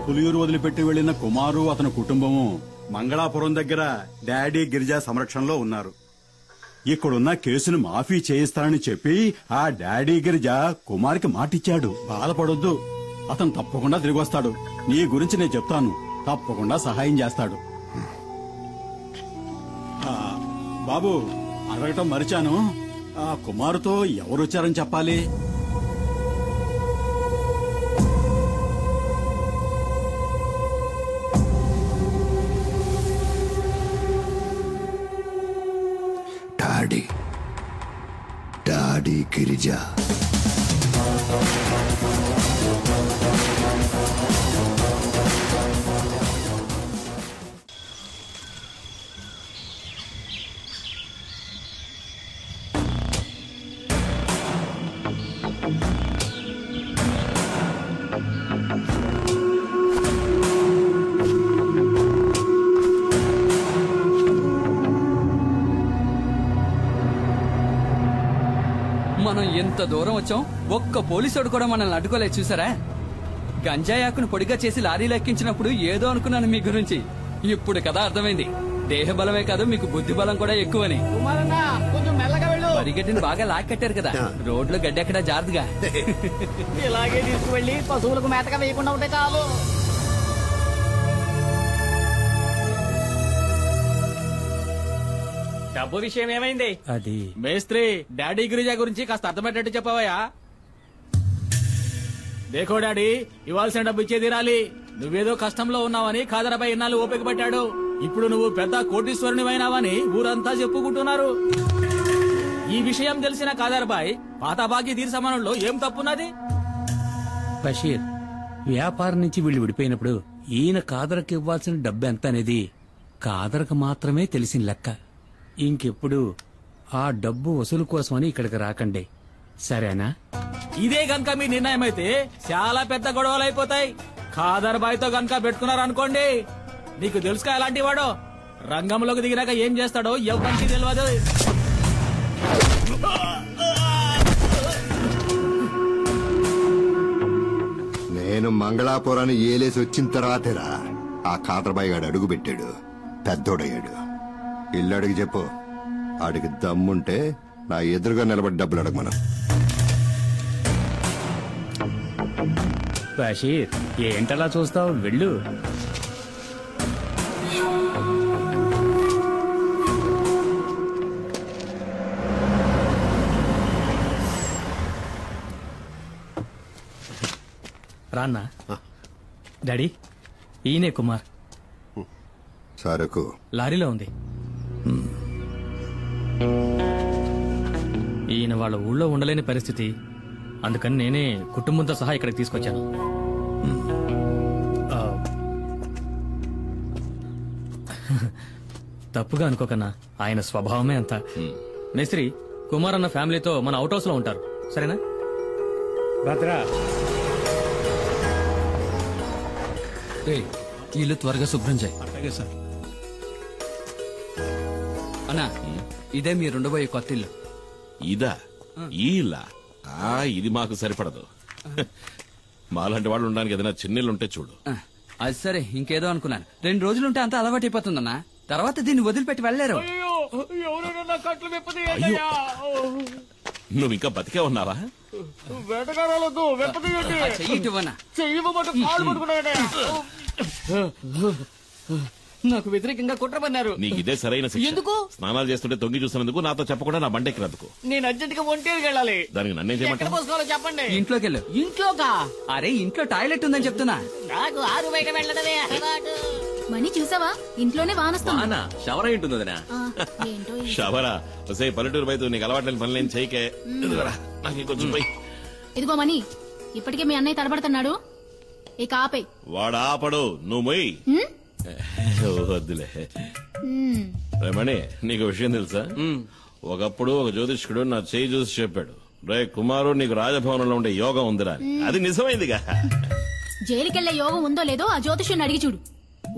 పులియూరు వదిలిపెట్టి వెళ్లిన కుమారు అతని కుటుంబము మంగళాపురం దగ్గర డాడీ గిరిజా సంరక్షణలో ఉన్నారు. ఇక్కడున్న కేసును మాఫీ చేయిస్తానని చెప్పి ఆ డాడీ గిరిజా కుమార్కి మాటిచ్చాడు. బాధపడొద్దు, అతను తప్పకుండా తిరిగి వస్తాడు. నీ గురించి నేను చెప్తాను, తప్పకుండా సహాయం చేస్తాడు. బాబు, అడగటం మరిచాను, ఆ కుమారుతో ఎవరొచ్చారని చెప్పాలి? డాడీ గిరిజా. మనం ఎంత దూరం వచ్చాం, ఒక్క పోలీసుడు కూడా మనల్ని అడ్డుకోలేదు. చూసారా? గంజాయాకును పొడిగా చేసి లారీలో ఎక్కించినప్పుడు ఏదో అనుకున్నాను మీ గురించి. ఇప్పుడు కదా అర్థమైంది. దేహ బలమే కాదు, మీకు బుద్ధి బలం కూడా ఎక్కువని. పరిగెట్టిని బాగా లాక్కట్టారు కదా, రోడ్లో గడ్డెక్కడా జారుదుగా. ఇలాగే తీసుకువెళ్ళి పశువులకు మేతగా వేయకుండా ఉంటే చాలు. డబ్బు విషయం ఏమైంది? అది మేస్త్రి, డాడీ గిరిజా గురించి కాస్త అర్థమయ్యేటట్టు చెప్పవయ్యా. దేఖో డాడీ, ఇవ్వాల్సిన డబ్బు ఇచ్చే తీరాలి. నువ్వేదో కష్టంలో ఉన్నావని ఖాదరాబాయ్ ఇన్నాళ్ళు ఓపిక పట్టాడు. ఇప్పుడు నువ్వు పెద్ద కోటీశ్వరునివైనావని ఊరంతా చెప్పుకుంటున్నారు. ఈ విషయం తెలిసిన ఖాదరాబాయ్ పాత బాకీ తీర్చమనంలో ఏం తప్పున్నది? బషీర్, వ్యాపారం నుంచి వీళ్ళు విడిపోయినప్పుడు ఈయన కాదరకు ఇవ్వాల్సిన డబ్బు ఎంత అనేది కాదరకు మాత్రమే తెలిసిన లెక్క. ఇంకెప్పుడు ఆ డబ్బు వసూలు కోసమని ఇక్కడికి రాకండి, సరేనా? ఇదే గనక మీ నిర్ణయం అయితే చాలా పెద్ద గొడవలు అయిపోతాయి. ఖాదర్ బాయ్ తో గనక పెట్టుకున్నారనుకోండి, నీకు తెలుసుగా ఎలాంటి వాడో. రంగంలోకి దిగినాక ఏం చేస్తాడో ఎవరికి తెలియదు. నేను మంగళాపురాన్ని ఏలేసి వచ్చిన తర్వాతేరా ఆ ఖాదర్బాయి గాడు అడుగు పెట్టాడు, పెద్దోడయ్యాడు. ఇల్లు అడిగి చెప్పు, ఆడికి దమ్ముంటే నా ఎదురుగా నిలబడి డబ్బులు అడగమను. బషీర్, ఏంటలా చూస్తావు, వెళ్ళు. రాన్నా. డాడీ, ఈయనే కుమార్. సరుకు లారీలో ఉంది. ఈయన వాళ్ళ ఊళ్ళో ఉండలేని పరిస్థితి, అందుకని నేనే కుటుంబంతో సహా ఇక్కడికి తీసుకొచ్చాను. తప్పుగా అనుకోకన్నా, ఆయన స్వభావమే అంత. మేస్త్రి, కుమార్ అన్న ఫ్యామిలీతో మన అవుట్ హౌస్ లో ఉంటారు, సరేనా? భద్రా, ఇల్లు త్వరగా శుభ్రం చేయి. అలాగే సార్. అన్నా, ఇదే మీరు ఉండబోయే కొత్త ఇల్లు. ఇదా? ఈ ఇల్లా? ఇది మాకు సరిపడదు. మాలాంటి వాళ్ళు ఉండడానికి ఏదైనా చిన్నిల్లు ఉంటే చూడు. అది సరే, ఇంకేదో అనుకున్నాను. 2 రోజులుంటే అంతా అలవాటు అయిపోతుందన్నా. తర్వాత దీన్ని వదిలిపెట్టి వెళ్ళలేరు. నువ్వు ఇంకా బతికే ఉన్నావా? నాకు వ్యతిరేకంగా కుట్ర పన్నారు. నీకు ఇదే సరైన శిక్ష. ఎందుకు? స్నానాలు చేస్తుంటే తొంగి చూసినందుకు, నాతో చెప్పకుండా నా బండెక్కినందుకు. నేను అర్జెంట్ గా ఒంటేరుకి వెళ్ళాలి. దానికి నన్నేం చేయమంటావు? చెప్పండి. ఇంట్లోకి వెళ్ళు. ఇంట్లోకా? అరే, ఇంట్లో టాయిలెట్ ఉందని చెప్తున్నా. నాకు ఆరు బయట వెళ్ళడమే అలవాటు. మనీ చూసావా, ఇంట్లోనే వానొస్తుంది. షవర్ ఏంటుంది వదినా? ఏంటో షవరా? వసే పల్లెటూరు బయట నీకు అలవాట్లేని పనులేం చేయకే. నాకు కొంచెం పోయి. ఇదిగో మనీ, ఇప్పటికే మీ అన్నయ్య తడబడుతున్నాడు, ఇక ఆపే. వాడు ఆపడు, నువ్వు మొయ్యి. వద్దులే. మణి, నీకు విషయం తెలుసా? ఒకప్పుడు ఒక జ్యోతిష్కుడు నా చేయి చూసి చెప్పాడు, రే కుమారు, నీకు రాజభవనంలో ఉండే యోగం ఉందిరా. అది నిజమైందిగా. జైలుకెళ్లే యోగం ఉందో లేదో ఆ జ్యోతిష్యుని అడిగి చూడు.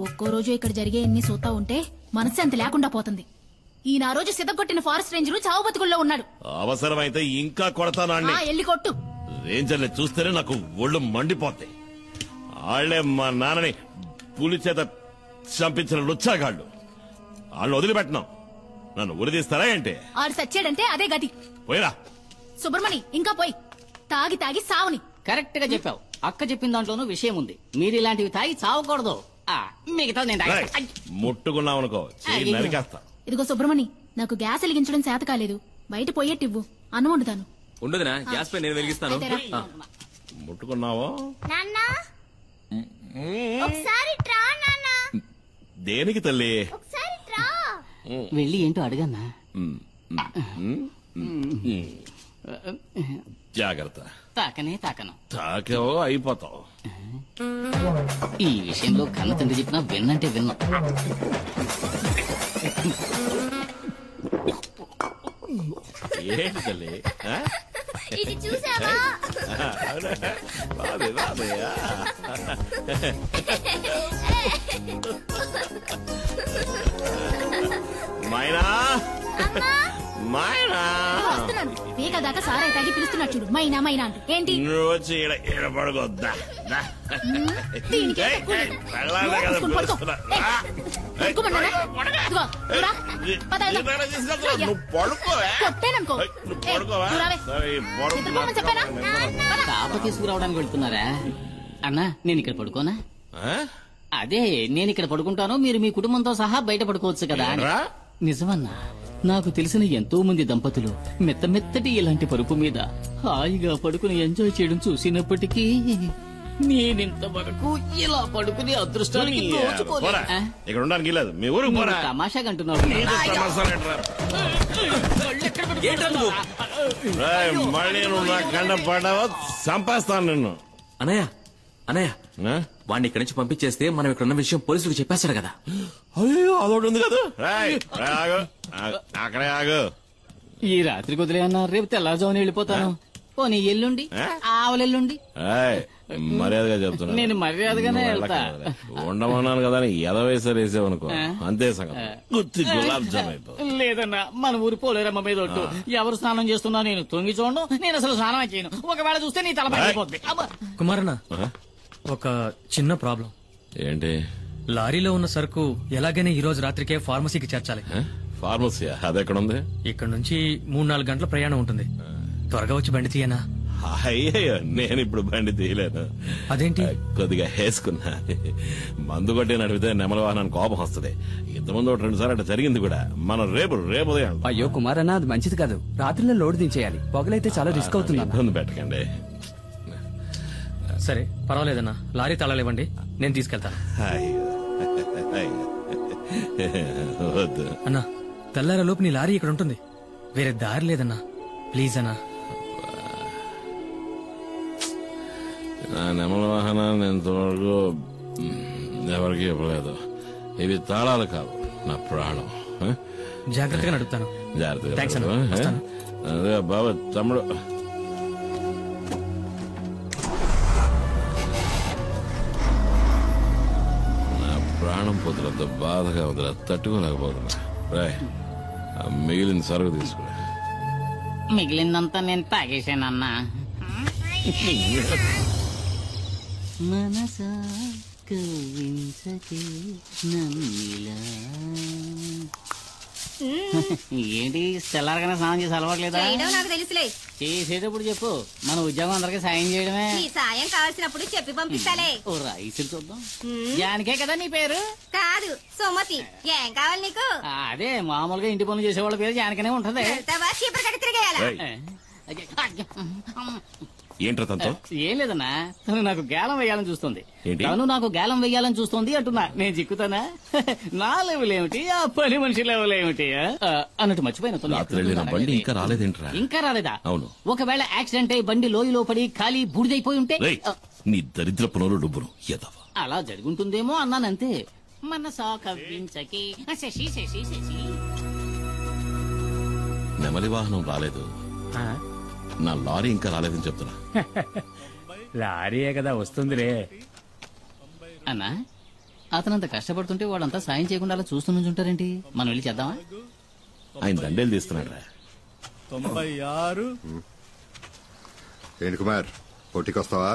ఒక్కో రోజు ఇక్కడ జరిగే ఎన్ని చూస్తా ఉంటే మనశ్శాంతి లేకుండా పోతుంది. ఈయన ఆ రోజు సిద్ధగొట్టిన ఫారెస్ట్ రేంజర్ చావు బతుకుల్లో ఉన్నాడు. అవసరమైతే ఇంకా కొడతాను. ఎల్లి కొట్టు. రేంజర్ని చూస్తేనే నాకు ఒళ్ళు మండిపోతాయి. వాళ్లే మా నాన్నని పులి చేత చంపించిన లుచ్చాగాళ్ళు. వాళ్ళు వదిలిపెట్టినాం, నన్ను ఉరిదీస్తారా ఏంటి? ఆడు సచ్చాడంటే అదే గతి. పోయిరా సుబ్రమణి, ఇంకా పోయి. తాగి తాగి సావుని. కరెక్ట్ గా చెప్పావు. అక్క చెప్పిన దాంట్లోనూ విషయం ఉంది. మీరు ఇలాంటివి తాగి చావకూడదు. మిగతా నేను ముట్టుకున్నావనుకో చెయ్యి నరికేస్తా. ఇదిగో సుబ్రమణి, నాకు గ్యాస్ వెలిగించడం చేత కాలేదు, బయట పోయేట్టివ్వు, అన్నం వండుతాను. ఉండదునా, గ్యాస్ పై నేను వెలిగిస్తాను. ముట్టుకున్నావో? ఒకసారి ట్రా నాన్న. దేనికి తల్లి? ఒకసారి ట్రా. వెళ్ళి ఏంటో అడగన్నా. జాగ్రత్త. తాకనే తాకను. తాకేవో అయిపోతావు. ఈ విషయంలో కన్న తండ్రి చెప్పినా విన్నంటే విన్నా. ఏంటి తల్లి? ఇది చూసావా? మైనా, మైనా, వస్తున్నాను. వేగదాకా సారాయి తాగి పిలుస్తున్నాడు చూడు, మైనా మైనా అంటూ. ఏంటి నువ్వు వచ్చి ఈడ పడుకోద్దా? పాప తీసుకురావడానికి వెళ్తున్నారా? అన్నా, నేను ఇక్కడ పడుకోనా? అదే, నేను ఇక్కడ పడుకుంటాను, మీరు మీ కుటుంబంతో సహా బయట పడుకోవచ్చు కదా. నిజమన్నా, నాకు తెలిసిన ఎంతో మంది దంపతులు మెత్త మెత్తటి ఇలాంటి పరుపు మీద హాయిగా పడుకుని ఎంజాయ్ చేయడం చూసినప్పటికీ నేనింతవరకు ఇలా పడుకునే అదృష్టానికి నోచుకోలేదు. ఇక్కడ ఉండడానికి లేదు. మీ ఊరు తమాషాగా అంటున్నావు. మళ్ళీ నువ్వు నా కండ పడ్డావో చంపేస్తాను నిన్ను. అనయ్య, అనయ్య, వాడిని ఇక్కడి నుంచి పంపించేస్తే మనం ఇక్కడ ఉన్న విషయం పోలీసులకు చెప్పేస్తాడు కదా. అయ్యో అదొకటి ఉంది కదా. అక్కడే ఆగు. ఈ రాత్రి కుదిలేయన్నా, రేపు తెల్లారుజామున వెళ్ళిపోతాను. పోనీ ఎల్లుండి, ఆవలెల్లుండి. మర్యాదగా చెప్తున్నా, నేను మర్యాదగానే వెళ్తా. ఉండమన్నాను కదా ఎదవేసారు వేసావనుకో, అంతే సంగతి. గుత్తి గులాబ్ జామ్ అయిపోతుంది. లేదన్నా, మన ఊరి పోలేరమ్మ మీద ఒట్టు. ఎవరు స్నానం చేస్తున్నా నేను తొంగి చూడను. నేను అసలు స్నానం చేయను. ఒకవేళ చూస్తే నీ తల పగిలిపోద్ది. కుమారన్న, ఒక చిన్న ప్రాబ్లం. ఏంటి? లారీలో ఉన్న సరుకు ఎలాగైనా ఈ రోజు రాత్రికే ఫార్మసీకి చేర్చాలి. ఫార్మసీ అదెక్కడుంది? ఇక్కడ నుంచి 3-4 గంటల ప్రయాణం ఉంటుంది. త్వరగా వచ్చి బండి తీయనా? అయ్యో, నేను ఇప్పుడు బండి తీయలేను. అదేంటి? కొద్దిగా వేసుకున్నా. మందు కొట్టి నడిపితే నెమల వాహనానికి కోపం వస్తుంది. ఇంతకుముందు 2 సార్లు అట్లా జరిగింది కూడా. మనం రేపు ఉదయం. అయ్యో కుమారన్న, అది మంచిది కాదు. రాత్రిలో లోడ్ దించేయాలి. పొగలైతే చాలా రిస్క్ అవుతుంది. ఇబ్బంది పెట్టకండి. సరే పర్వాలేదన్నా, లారీ తాళాలు ఇవ్వండి, నేను తీసుకెళ్తాను. వద్దు అన్నా, తెల్లారలోపు నీ లారీ ఇక్కడ ఉంటుంది. వేరే దారి లేదన్నా, ప్లీజ్ అన్నా. నా నెమల వాహనాన్ని ఇంతవరకు ఎవరికి ఇవ్వలేదు. ఇవి తాళాలు కావు, నా ప్రాణం. జాగ్రత్తగా నడుపుతాను. జాగ్రత్తగా. అదే బాబా తమ్ముడు, నా ప్రాణం పొద్దులతో బాధగా వదిలే తట్టుకోలేకపోతున్నా. రాయ్, మిగిలిన సరుకు తీసుకురా. మిగిలిందంతా నేను తాగేశానన్నా. మనసా కవించకే నన్నిలా. ఏంటి తెల్లారగానే స్నానం చేసి అలవాట్లేదా? నాకు తెలుసులే. చేసేటప్పుడు చెప్పు, మన ఉద్యోగం అందరికి సాయం చేయడమే. నీ సాయం కావాల్సినప్పుడు చెప్పి పంపిస్తాలే. ఓ రైసు చూద్దాం. జానికే కదా నీ పేరు? కాదు, సుమతి. ఏం కావాలి నీకు? అదే మామూలుగా ఇంటి పనులు చేసేవాళ్ళ పేరు జానికనే ఉంటది. ఏంట్రా తనతో? ఏం లేదన్నా, తను నాకు గేలం వేయాలని చూస్తుంది. ఏంటి? తను నాకు గేలం వేయాలని చూస్తుంది అంటున్నా. నేను చిక్కుతానా? నా లెవెల్ ఏమిటి, ఆ పని మనిషి లెవెల్ ఏమిటి అన్నట్టు మర్చిపోయిన. రాత్రి వెళ్ళిన బండి ఇంకా రాలేదేంట్రా? ఇంకా రాలేదా? అవును. ఒకవేళ యాక్సిడెంట్ అయి బండి లోయలో పడి ఖాళీ బూడిదైపోయి ఉంటే? నీ దరిద్ర పనులు డబ్బులు ఎదవా. అలా జరుగుంటుందేమో అన్నానంతే. మనసా కవ్వించకి శశి శశి శశి. నెమలి వాహనం రాలేదు, నా లారీ ఇంకా రాలేదని చెప్తున్నా. లారీయే కదా వస్తుందిరే. అన్నా, అతనంత కష్టపడుతుంటే వాళ్ళంతా సాయం చేయకుండా అలా చూస్తూ నుంచుంటారేంటి? మనం వెళ్ళి చేద్దామా? ఆయన దండేలు తీస్తున్నాడు రా. 96. ఏంటి కుమార్, పోటీకొస్తావా?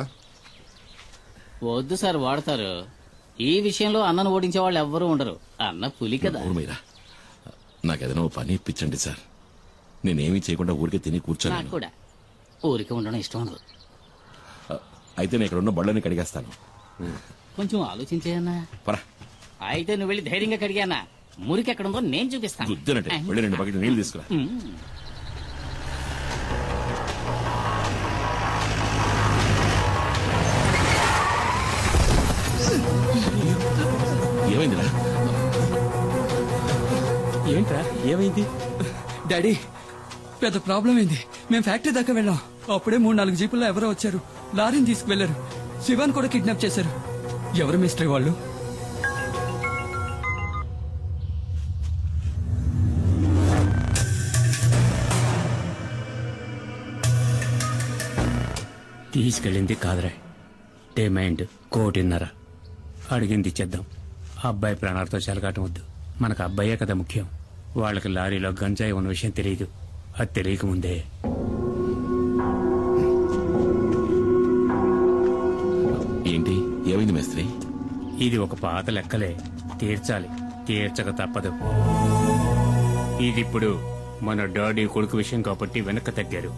వద్దు సార్, వాడతారు. ఈ విషయంలో అన్నను ఓడించే వాళ్ళు ఎవ్వరూ ఉండరు. అన్న పులి కదా. నాకేదైనా పని ఇప్పించండి సార్. నేనేమీ చేయకుండా ఊరికే తిని కూర్చోను. నాకు కూడా ఊరికే ఉండడం ఇష్టం ఉండదు. అయితే నేను ఇక్కడ ఉన్న బళ్ళని కడిగేస్తాను. కొంచెం ఆలోచించేయన్నా. అయితే నువ్వు వెళ్ళి ధైర్యంగా కడిగానా? మురికి ఎక్కడుందో నేను చూపిస్తాను. గుద్దినట్టే వెళ్ళి 2 బకెట్లు నీళ్ళు తీసుకురా. ఏమైందిరా? ఏంట్రా ఏమైంది? డాడీ, పెద్ద ప్రాబ్లం అయింది. మేము ఫ్యాక్టరీ దాకా వెళ్ళాం. అప్పుడే 3-4 జీపుల్లో ఎవరో వచ్చారు. లారీని తీసుకువెళ్లారు. శివాన్ కూడా కిడ్నాప్ చేశారు. ఎవరు మిస్టరీ వాళ్ళు? తీసుకెళ్ళింది కాదురా, డిమాండ్ 1.5 అడిగింది ఇచ్చేద్దాం. అబ్బాయి ప్రాణాలతో చెలగాటం వద్దు. మనకు అబ్బాయే కదా ముఖ్యం. వాళ్ళకి లారీలో గంజాయి ఉన్న విషయం తెలియదు. అది తెలియకముందే ఏంటి ఏమైంది మేస్త్రి? ఇది ఒక పాత లెక్కలే, తీర్చాలి. తీర్చక తప్పదు. ఇది మన డాడీ కొడుకు విషయం కాబట్టి వెనక్కి తగ్గారు.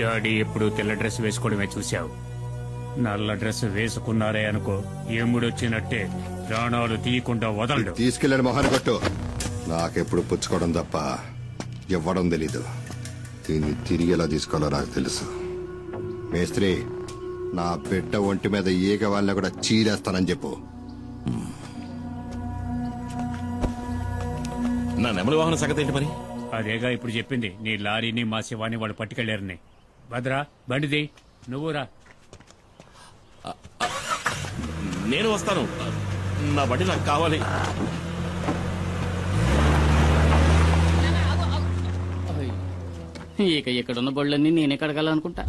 డాడీ ఎప్పుడు తెల్ల డ్రెస్ వేసుకోవడమే చూశావు. నల్ల డ్రెస్ వేసుకున్నారే అనుకో, ఎముడొచ్చినట్టే ప్రాణాలు తీయకుండా వదలడు. తీసుకెళ్ళని మొహాన్ని కొట్టు. నాకెప్పుడు పుచ్చుకోవడం తప్ప ఇవ్వడం తెలీదు. దీన్ని తిరిగి ఎలా తీసుకోవాలో నాకు తెలుసు. మేస్త్రి, నా బిడ్డ ఒంటి మీద ఈగ వాళ్ళని కూడా చీరేస్తానని చెప్పు. నా నెమలి వాహన సంగతి ఏంటి మరి? అదేగా ఇప్పుడు చెప్పింది. నీ లారీని మా శివాని వాళ్ళు పట్టుకెళ్లారని. భద్రా బండిది, నువ్వు రా. నేను వస్తాను. నా బండి నాకు కావాలి. ఇక ఇక్కడున్న బళ్ళన్నీ నేనే కడగాలనుకుంటా.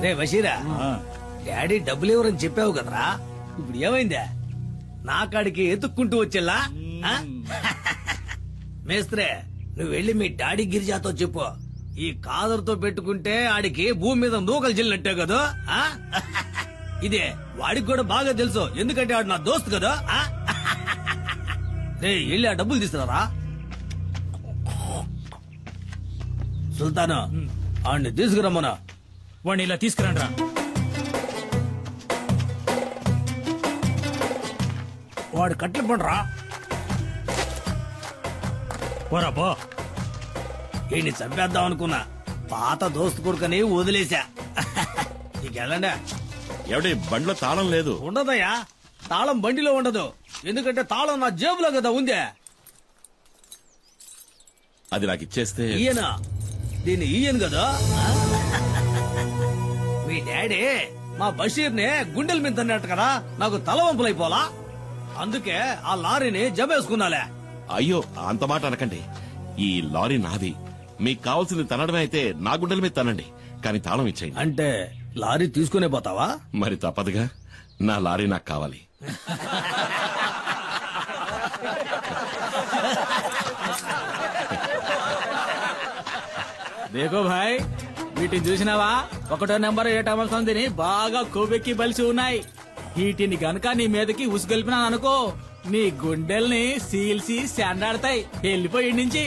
రే బషీరా, డాడీ డబ్బులు ఎవరని చెప్పావు కదరా, ఇప్పుడు ఏమైందా? నా కాడికి ఎత్తుక్కుంటూ వచ్చేలా? మేస్త్రే, నువ్వు వెళ్ళి మీ డాడీ గిరిజాతో చెప్పు, ఈ కాదర్తో పెట్టుకుంటే ఆడికి భూమి మీద నూకలు చెల్లినట్టే కదా. ఇదే వాడికి కూడా బాగా తెలుసు, ఎందుకంటే ఆడు నా దోస్తు కదా. రే వెళ్ళి ఆ డబ్బులు తీసుకురారా. సుల్తాను, ఆడిని తీసుకురమ్మనా. వాడిని ఇలా తీసుకురండి రా. వాడు కట్లు పండ్రా. పోరా పో. ఈయన్ని చంపేద్దాం అనుకున్నా, పాత దోస్తు కొడుకని వదిలేశా. నీకెళ్ళండి. ఎవడి బండిలో తాళం లేదు? ఉండదయ్యా, తాళం బండిలో ఉండదు, ఎందుకంటే తాళం నా జేబులో కదా ఉందే. అది నాకు ఇచ్చేస్తే. ఈయన దీన్ని ఈయను కదా. మీ డాడీ మా బషీర్ని గుండెల మీద తన్నట్టు కదా, నాకు తలవంపులైపోలా, అందుకే ఆ లారీని జమేసుకున్నాలే. అయ్యో అంత మాట అనకండి. ఈ లారీ నాది. మీకు కావాల్సింది తనడమే అయితే నా గుండెల మీద తనండి, కానీ తాళం ఇచ్చేయండి. అంటే లారీ తీసుకునే పోతావా? మరి తప్పదుగా, నా లారీ నాకు కావాలి. దేకో భాయ్, వీటిని చూసినావా? 1వ నెంబర్ 8వ సంధిని బాగా కొవ్వెక్కి బలిసి ఉన్నాయి. వీటిని గనక నీ మీదకి ఉసుగొల్పినా అనుకో, నీ గుండెల్ని సీల్సి శాండాడతాయి. వెళ్ళిపోయి నుంచి.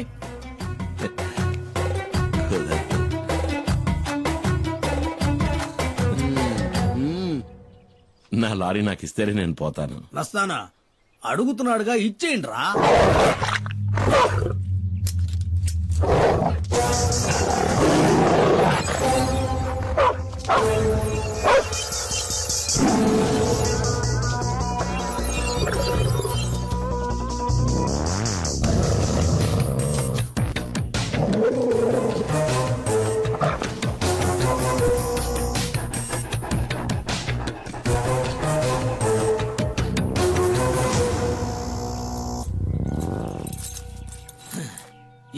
నా లారీ నాకు ఇస్తేనే నేను పోతాను. నస్తానా అడుగుతున్నాడుగా, ఇచ్చేయండి రా.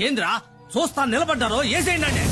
ఏంద్రా చూస్తా నిలబడ్డారో, ఏసేయండి.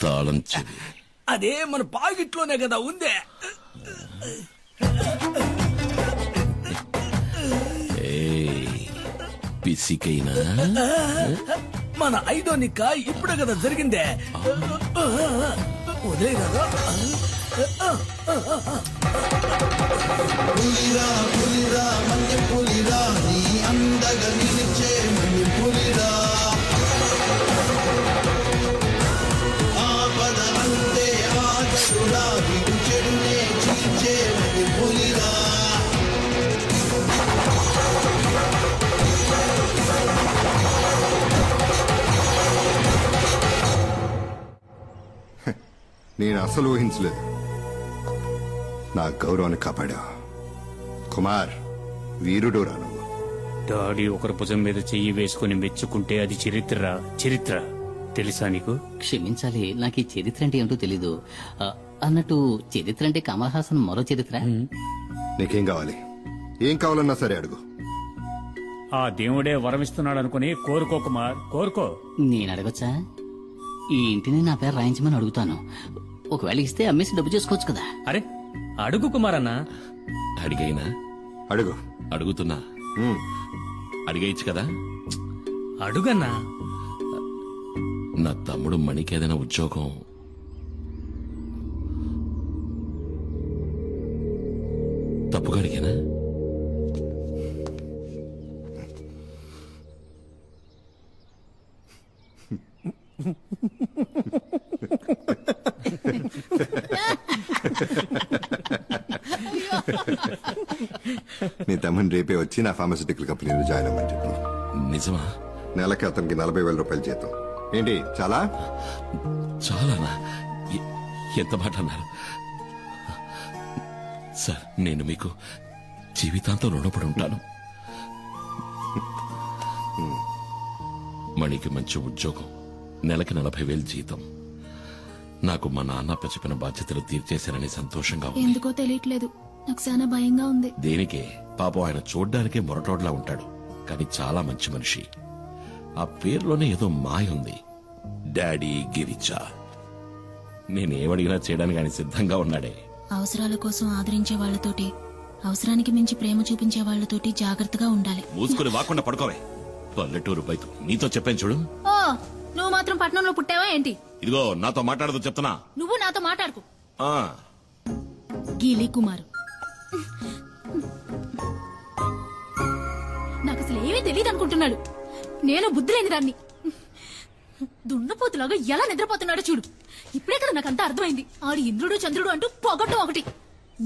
తాళం చెవి అదే మన పాకెట్లోనే కదా ఉందే. పిసికైనా మన 5వ నిక్క ఇప్పుడే కదా జరిగిందే. ఉదయ్ కదా పులిరా పులిరా మన్యం పులిరా నీ అందగా నిలిచే మన్యం పులిరా ఆపద అంతే ఆగదురా విడు చెడునే చీల్చే మన్యం పులిరా. నేను అసలు ఊహించలేదు. నా గౌరవాన్ని కాపాడా. కుమార్ వీరుడు రాను. డాడీ ఒకరి భుజం మీద చెయ్యి వేసుకుని మెచ్చుకుంటే అది చరిత్ర తెలుసా నీకు? క్షమించాలి, నాకు ఈ చరిత్ర అంటే ఏంటో తెలీదు. అన్నట్టు చరిత్ర అంటే కమల్ హాసన్ మరో చరిత్ర. నీకేం కావాలి? ఏం కావాలన్నా సరే అడుగు. ఆ దేవుడే వరమిస్తున్నాడు అనుకుని కోరుకో కుమార్, కోరుకో. నేను అడగొచ్చా? ఈ ఇంటిని నా పేరు రాయించమని అడుగుతాను. ఒకవేళ ఇస్తే అమ్మేసి డబ్బు చేసుకోవచ్చు కదా. అరే అడుగు కుమార్ అన్న. అడిగైనా అడుగు. అడుగుతున్నా, అడిగేయచ్చు కదా. అడుగన్నా. నా తమ్ముడు మణికి ఏదైనా ఉద్యోగం తప్పుగా అడిగానా? నీ తమ్ముని రేపే వచ్చి నా ఫార్మసిటికల్ కంపెనీలో జాయిన్ అవ్వమని చెప్పు. నిజమా? నెలకి అతనికి 40,000 రూపాయలు జీతం. ఏంటి చాలా? చాలానా? ఎంత మాట అన్నారు సార్. నేను మీకు జీవితాంతం రుణపడి ఉంటాను. మణికి మంచి ఉద్యోగం, నెలకి 40,000 జీతం. నాకు మా నాన్న చెప్పిన బాధ్యతలు తీర్చేశానని సంతోషంగా ఉంది. ఎందుకో తెలియట్లేదు, నాకు చాలా భయంగా ఉంది. దేనికే? పాపం ఆయన చూడ్డానికే మొరటోడ్లా ఉంటాడు, కానీ చాలా మంచి మనిషి. ఆ పేరులోనే ఏదో మాయ ఉంది. డాడీ గిరిజా. నేనేమడిగినా చేయడానికి ఆయన సిద్ధంగా ఉన్నాడే. అవసరాల కోసం ఆదరించే వాళ్లతోటి, అవసరానికి మించి ప్రేమ చూపించే వాళ్లతోటి జాగ్రత్తగా ఉండాలి. మూసుకుని వాకుండా పడుకోవే. పల్లెటూరు బయట నీతో చెప్పాను చూడు. ఓ, నువ్వు మాత్రం పట్టణంలో పుట్టావా ఏంటి? ఇదిగో నాతో మాట్లాడదు చెప్తున్నా. నువ్వు నాతో మాట్లాడుకు. ఆ గీలి కుమారు, నాకు అసలు ఏమీ తెలియదు అనుకుంటున్నాడు. నేను బుద్ధి లేని దాన్ని. దున్నపోతులాగా ఎలా నిద్రపోతున్నాడో చూడు. ఇప్పుడే కదా నాకంతా అర్థమైంది. ఆడు ఇంద్రుడు చంద్రుడు అంటూ పొగట్టం ఒకటి.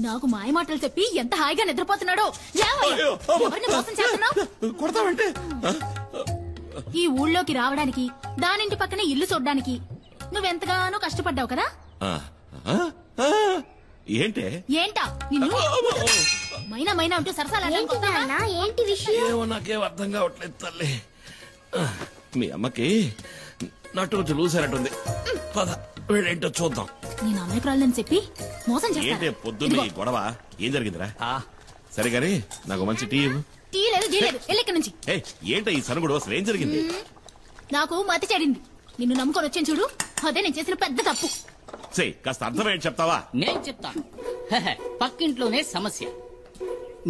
నాకు మాయ మాటలు చెప్పి ఎంత హాయిగా నిద్రపోతున్నాడో. ఎవరిని మోసం చేస్తున్నావు? ఈ ఊళ్ళోకి రావడానికి, దానింటి పక్కనే ఇల్లు చూడ్డానికి నువ్వెంతగానో కష్టపడ్డావు కదా. ఏంటే? ఏంటా నిన్ను మైనా మైనా అంటూ సరసాలా? ఏంటి విషయం? నాకేం అర్థం కావట్లేదు తల్లి. మీ అమ్మకి నటు కొంచెం లూసారట్టుంది. పద వీళ్ళేంటో చూద్దాం. నేను అమాయకురాలని చెప్పి మోసం ఏంటే చేస్తాను. పొద్దున్న ఈ గొడవ? ఏం జరిగిందిరా? సరే గాని నాకు మంచి టీ ఇవ్వు. టీ లేదు గీ లేదు, ఎల్లెక్కడి నుంచి. ఏంట ఈ సనుగుడు? అసలు ఏం జరిగింది? నాకు మతి చెడింది. నిన్ను నమ్ముకొని వచ్చాను చూడు, అదే నేను చేసిన పెద్ద తప్పు. కాస్త అర్థమేంటి చెప్తావా? నేను చెప్తాను. పక్కింట్లోనే సమస్య.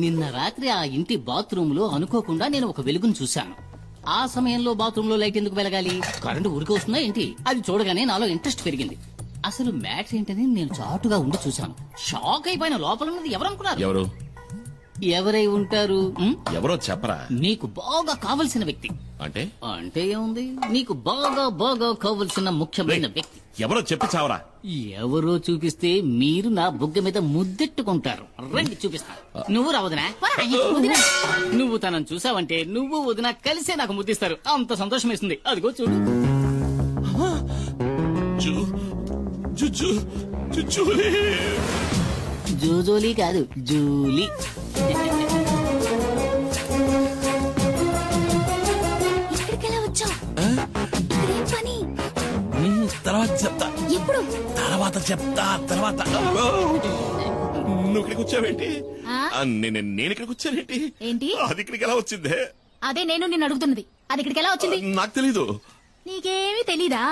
నిన్న రాత్రి ఆ ఇంటి బాత్రూమ్ లో అనుకోకుండా నేను ఒక వెలుగును చూశాను. ఆ సమయంలో బాత్రూమ్ లో లైట్ ఎందుకు వెలగాలి? కరెంటు ఊరికి వస్తుందా ఏంటి? అది చూడగానే నాలో ఇంట్రెస్ట్ పెరిగింది. అసలు మ్యాటర్ ఏంటని నేను చాటుగా ఉండి చూశాను. షాక్ అయిపోయిన. లోపల ఉన్నది ఎవరనుకున్నారు? ఎవరు? ఎవరై ఉంటారు? ఎవరో చెప్పరా. నీకు బాగా కావలసిన వ్యక్తి. అంటే అంటే ఏముంది, నీకు బాగా బాగా కావలసిన ముఖ్యమైన వ్యక్తి. ఎవరో చెప్పి చావరా. ఎవరో చూపిస్తే మీరు నా బుగ్గ మీద ముద్దెట్టుకుంటారు. రండి చూపిస్తా. నువ్వు రా వదినా. నువ్వు తనను చూసావంటే నువ్వు వదినా కలిసే నాకు ముద్దిస్తారు. అంత సంతోషం వేస్తుంది. అదిగో చూడు. జూజోలీ కాదు, జూలీ. ఇక్కడికెలా వచ్చావు? పని తర్వాత చెప్తా. ఎప్పుడు? తర్వాత చెప్తా. తర్వాత నువ్వు ఇక్కడికి వచ్చావేంటి? నేను ఇక్కడికి వచ్చానేంటి? ఏంటి? అది ఇక్కడికి ఎలా వచ్చిందే? అదే నేను నిన్ను అడుగుతున్నది. అది ఇక్కడికి ఎలా వచ్చింది? నాకు తెలీదు. నీకేమీ తెలీదా?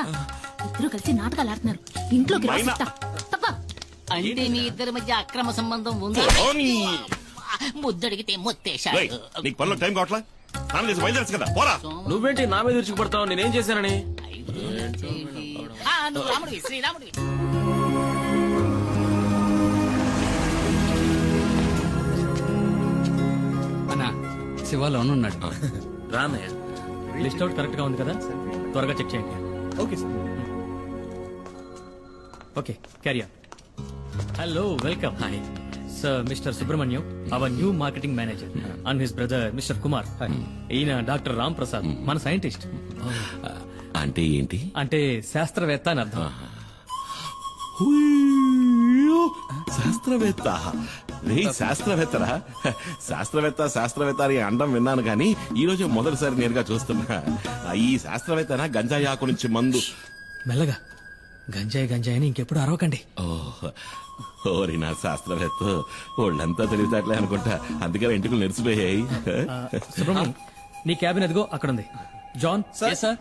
ఇద్దరు కలిసి నాటకాలు ఆడుతున్నారు ఇంట్లోకి రా మైనా. సీత. తప్ప. అంటే మీ ఇద్దరి మధ్య అక్రమ సంబంధం ఉంది ముద్దడిగితే మొత్తేశాడు. రేయ్, నీకు పనిలో టైం కావట్లా స్నానం చేసి బయలుదేరచ్చు కదా పోరా. నువ్వేంటి నా మీద విరుచుకుపడతావు? నేనేం చేశానని? నువ్వు రాముడివి, శ్రీరాముడివి. అన్నా శివ లోన్ ఉన్నాడు. రానయ్య. లిస్ట్ అవుట్ కరెక్ట్ గా ఉంది కదా, త్వరగా చెక్ చేయండి. Okay sir. Okay, carry on. Hello, welcome. Hi sir, mister Subrahmanyam, our new marketing manager, and his brother mister Kumar. ఈయన డాక్టర్ రామ్ ప్రసాద్, మన సైంటిస్ట్. అంటే ఏంటి? అంటే శాస్త్రవేత్త అని అర్థం. శాస్త్రవేత్త రే, శాస్త్రవేత్తరా? శాస్త్రవేత్త అని అండం విన్నాను కానీ ఈ రోజు మొదటిసారి నేరుగా చూస్తున్నా. ఈ శాస్త్రవేత్తనా గంజాయి ఆకు నుంచి మందు? మెల్లగా, గంజాయి అని ఇంకెప్పుడు అరవకండి. ఓరి నా శాస్త్రవేత్త, వాళ్ళంతా తెలివితేటలే అనుకుంటా, అందుకే ఇంటికి నెరిసిపోయాయి. సుబ్రహ్మణ్యం, నీ క్యాబిన్ ఎదుగో అక్కడ ఉంది. John sir,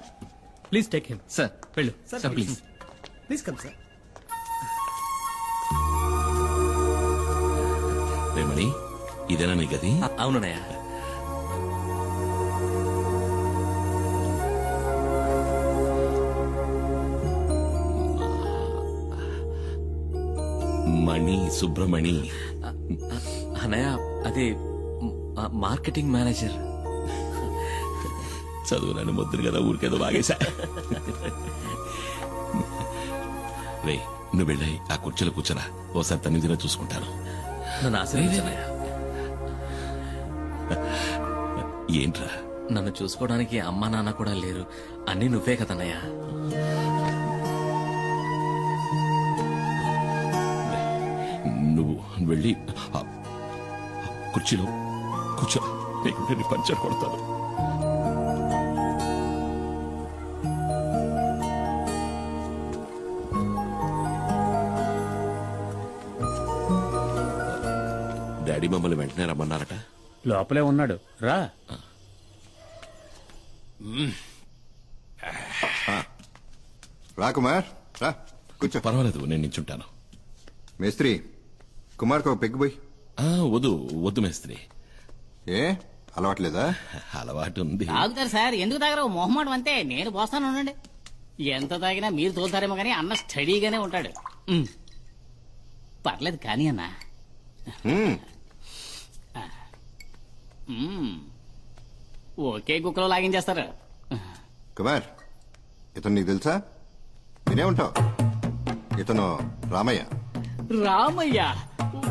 please take him. Sir వెళ్ళు sir, please. Please come sir. Remani, ఇదేనా నీ గది? అవునన్నయ్య. మణి, సుబ్రమణి. అన్నయ్య, అది మార్కెటింగ్ మేనేజర్. చదువునని ముద్దురు కదా, ఊరికేదో బాగేశా. రే, నువ్వు వెళ్ళాయి ఆ కుర్చీలో కూర్చోరా, ఓసారి తన్నిదిగా చూసుకుంటాను. నన్ను ఆశీర్వదించన్నయ్య. ఏంట్రా? నన్ను చూసుకోవడానికి అమ్మా నాన్న కూడా లేరు, అన్నీ నువ్వే కదన్నయ్య. నువ్వు వెళ్ళి ఆ కుర్చీలో కూర్చో, నేను పంచర్ కొడతాను. డాడీ మమ్మల్ని వెంటనే రమ్మన్నారట. లోపలే ఉన్నాడు, రా. రా కుమార్, రా కూర్చో. పర్వాలేదు, నేను నించుంటాను. మేస్త్రి, కుమార్కి ఒక పెగ్గు పోయి. వద్దు మేస్త్రి. ఏ అలవాట్లేదా? అలవాటు ఉంది. తాగుతారు సార్, ఎందుకు తాగరు? మొహమాటం అంతే. నేను పోస్తాను, ఉండండి. ఎంత తాగినా మీరు తోలుతారేమో కానీ అన్న స్టడీగానే ఉంటాడు. పర్లేదు కానీ అన్న. ఒకే కుక్కలో లాగించేస్తారు. కుమార్, ఇతను నీకు తెలుసా? వినే ఉంటావు. ఇతను రామయ్య. రామయ్య,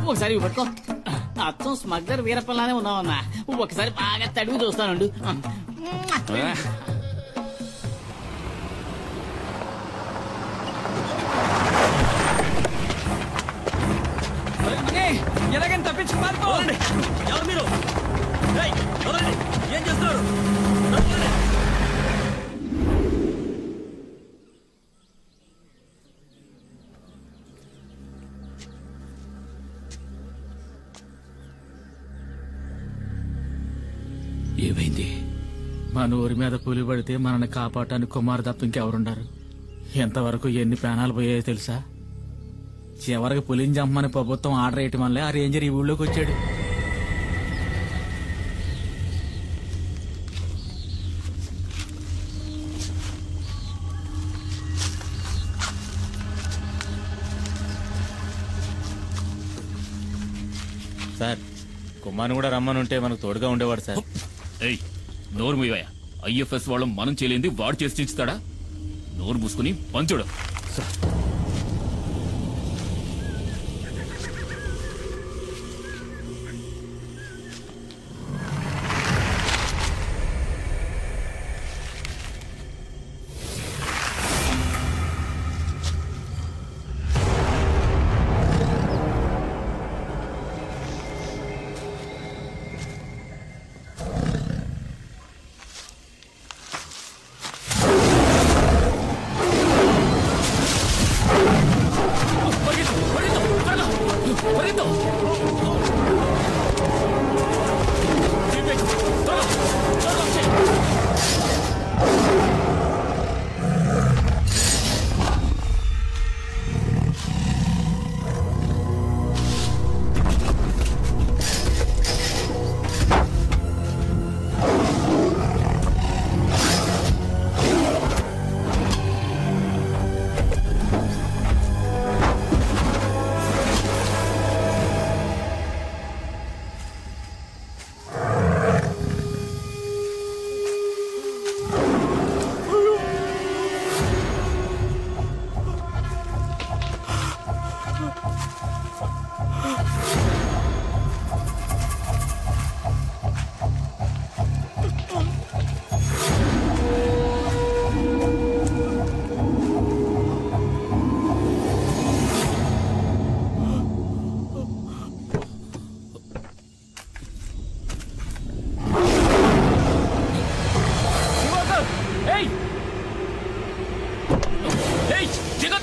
ఒకసారి ఇవి పట్టుకో. అచ్చం స్మగ్లర్ వీరప్పలానే ఉన్నావన్నా. ఒకసారి బాగా తడివి చూస్తానుండు. ఎలాగని తప్పించి పారిపో. ఎవరు మీరు? ఏం చేస్తున్నారు? ఏమైంది? మన ఊరి మీద పులి పడితే మనల్ని కాపాడటానికి కుమార్ తప్ప ఇంకెవరుండారు? ఎంతవరకు ఎన్ని ప్రాణాలు పోయాయో తెలుసా? చివరికి పులిని చంపమని ప్రభుత్వం ఆర్డర్ వేయటం వల్లే ఆ రేంజర్ ఈ ఊళ్ళోకి వచ్చాడు. సార్, కుమార్ని కూడా రమ్మని ఉంటే మనకు తోడుగా ఉండేవాడు సార్. నోరు మూయవయ్యా. ఐఎఫ్ఎస్ వాళ్ళు మనం చేయలేంది వాడు చేసి చించుతాడా? నోరు మూసుకుని పంచుడు.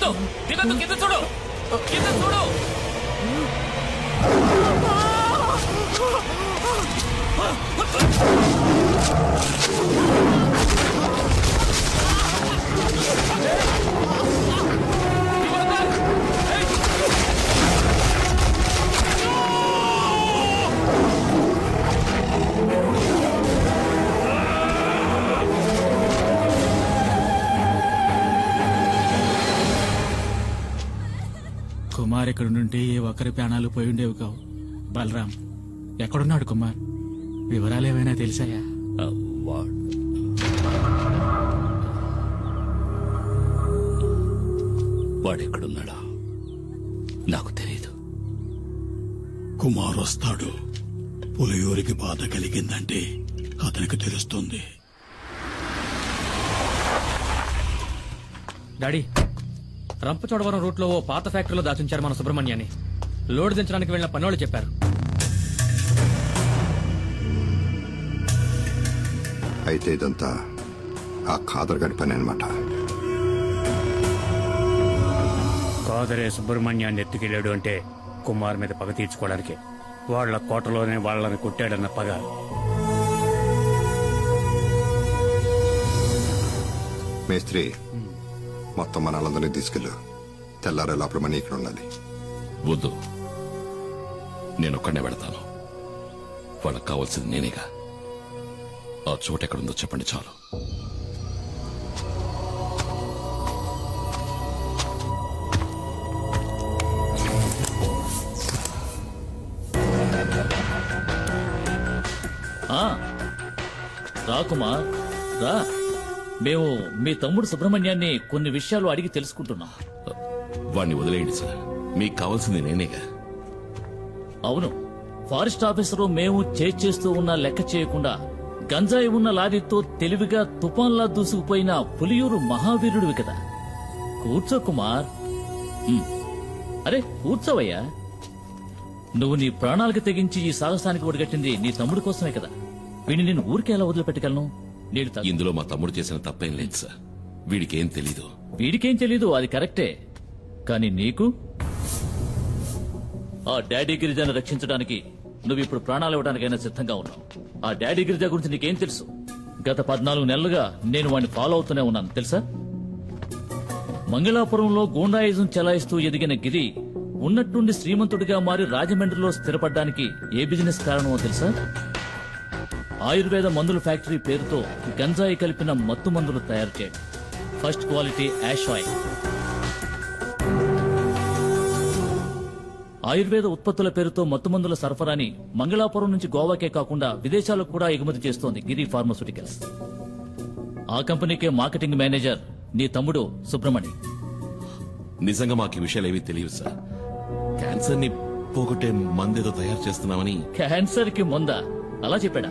తినొద్దు తినొద్దు కింద చూడు కింద చూడు కుమార్ ఇక్కడ నుండి ఏ ఒక్కరి ప్రాణాలు పోయి ఉండేవి కావు. బలరాం ఎక్కడున్నాడు కుమార్? వివరాలు ఏమైనా తెలిసాయా? వాడెక్కడున్నాడా నాకు తెలియదు. కుమార్ వస్తాడు. పులియూరికి బాధ కలిగిందంటే అతనికి తెలుస్తుంది. డాడీ, రంపచోడవరం రూట్ లో ఓ పాత ఫ్యాక్టరీలో దాచుంచారు మన సుబ్రహ్మణ్యాన్ని. లోడ్ దించడానికి వెళ్లిన పనోళ్ళు చెప్పారు. అయితే ఇదంతా ఆ ఖాదర్ గడి పని అనమాట. కాదరే సుబ్రహ్మణ్యాన్ని ఎత్తుకెళ్ళాడు అంటే కుమార్ మీద పగ తీర్చుకోవడానికి. వాళ్ల కోటలోనే వాళ్ళని కొట్టాడన్న పగ. మేస్త్రి, మొత్తం మన వాళ్ళందరినీ తీసుకెళ్ళు. తెల్లారే లోపల మనీ ఇక్కడ ఉండాలి. వద్దు, నేనొక్కడనే వెళతాను. వాళ్ళకి కావాల్సింది నేనేగా. ఆ చోట ఎక్కడుందో చెప్పండి చాలు. రా కుమార్ రా. మేము మీ తమ్ముడు సుబ్రహ్మణ్యాన్ని కొన్ని విషయాలు అడిగి తెలుసుకుంటున్నాం. వాణ్ణి వదిలేయండి సార్, మీకు కావాల్సింది నేనేగా. అవును, ఫారెస్ట్ ఆఫీసరు మేము చేస్తూ ఉన్న లెక్క చేయకుండా గంజాయి ఉన్న లారీతో తెలివిగా తుఫాన్లా దూసుకుపోయిన పులియూరు మహావీరుడివి కదా. కూర్చో కుమార్. అరే కూర్చోవయ్యా. నువ్వు నీ ప్రాణాలకు తెగించి ఈ సాహసానికి ఒడిగట్టింది నీ తమ్ముడి కోసమే కదా. వీడిని నేను ఊరికే ఎలా వదిలిపెట్టగలను? ఇందులో మా తమ్ముడు చేసిన తప్పేం లేదు సార్. వీడికేం తెలీదు, అది కరెక్టే. కానీ నీకు ఆ డాడీ గిరిజాను రక్షించడానికి నువ్వు ఇప్పుడు ప్రాణాలు ఇవ్వడానికైనా సిద్ధంగా ఉన్నావు. ఆ డాడీ గిరిజా గురించి నీకేం తెలుసు? గత 14 నెలలుగా నేను వాడిని ఫాలో అవుతూనే ఉన్నాను తెలుసా. మంగళాపురంలో గూండాయిజం చెలాయిస్తూ ఎదిగిన గిరి ఉన్నట్టుండి శ్రీమంతుడిగా మారి రాజమండ్రిలో స్థిరపడ్డానికి ఏ బిజినెస్ కారణమో తెలుసా? ఆయుర్వేద మందుల ఫ్యాక్టరీ పేరుతో గంజాయి కలిపిన మత్తు మందులు తయారు చేయడం. First quality hash oil. ఆయుర్వేద ఉత్పత్తుల పేరుతో మత్తుమందుల సరఫరాని మంగళాపురం నుంచి గోవాకే కాకుండా విదేశాలకు కూడా ఎగుమతి చేస్తోంది గిరి ఫార్మాస్యూటికల్స్. ఆ కంపెనీకే మార్కెటింగ్ మేనేజర్ నీ తమ్ముడు సుబ్రహ్మణి. నిజంగా మాకు ఈ విషయాలు ఏవీ తెలియదు సార్. క్యాన్సర్ ని పోగొట్టే మందేదో తయారు చేస్తున్నామని. క్యాన్సర్ కి మందా? అలా చెప్పాడా?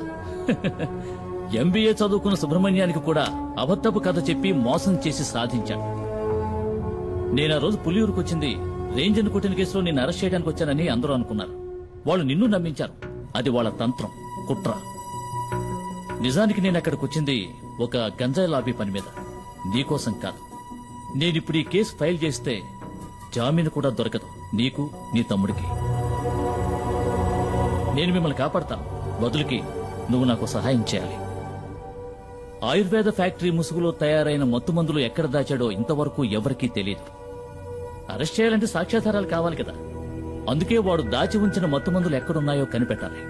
ఎంబీఏ చదువుకున్న సుబ్రహ్మణ్యానికి కూడా అబద్ధపు కథ చెప్పి మోసం చేసి సాధించాడు. నేనా రోజు పులియూరుకు వచ్చింది రేంజర్ కొట్టిన కేసులో నిన్ను అరెస్ట్ చేయడానికి వచ్చానని అందరూ అనుకున్నారు. వాళ్ళు నిన్ను నమ్మించారు. అది వాళ్ళ తంత్రం, కుట్ర. నిజానికి నేను అక్కడికి వచ్చింది ఒక గంజాయి లాబీ పని మీద, నీకోసం కాదు. నేనిప్పుడు ఈ కేసు ఫైల్ చేస్తే జామీను కూడా దొరకదు నీకు, నీ తమ్ముడికి. నేను మిమ్మల్ని కాపాడతాను. బదులుకి నువ్వు నాకు సహాయం చేయాలి. ఆయుర్వేద ఫ్యాక్టరీ ముసుగులో తయారైన మత్తుమందులు ఎక్కడ దాచాడో ఇంతవరకు ఎవరికీ తెలియదు. అరెస్ట్ చేయాలంటే సాక్ష్యాధారాలు కావాలి కదా. అందుకే వాడు దాచి ఉంచిన మత్తుమందులు ఎక్కడున్నాయో కనిపెట్టాలి.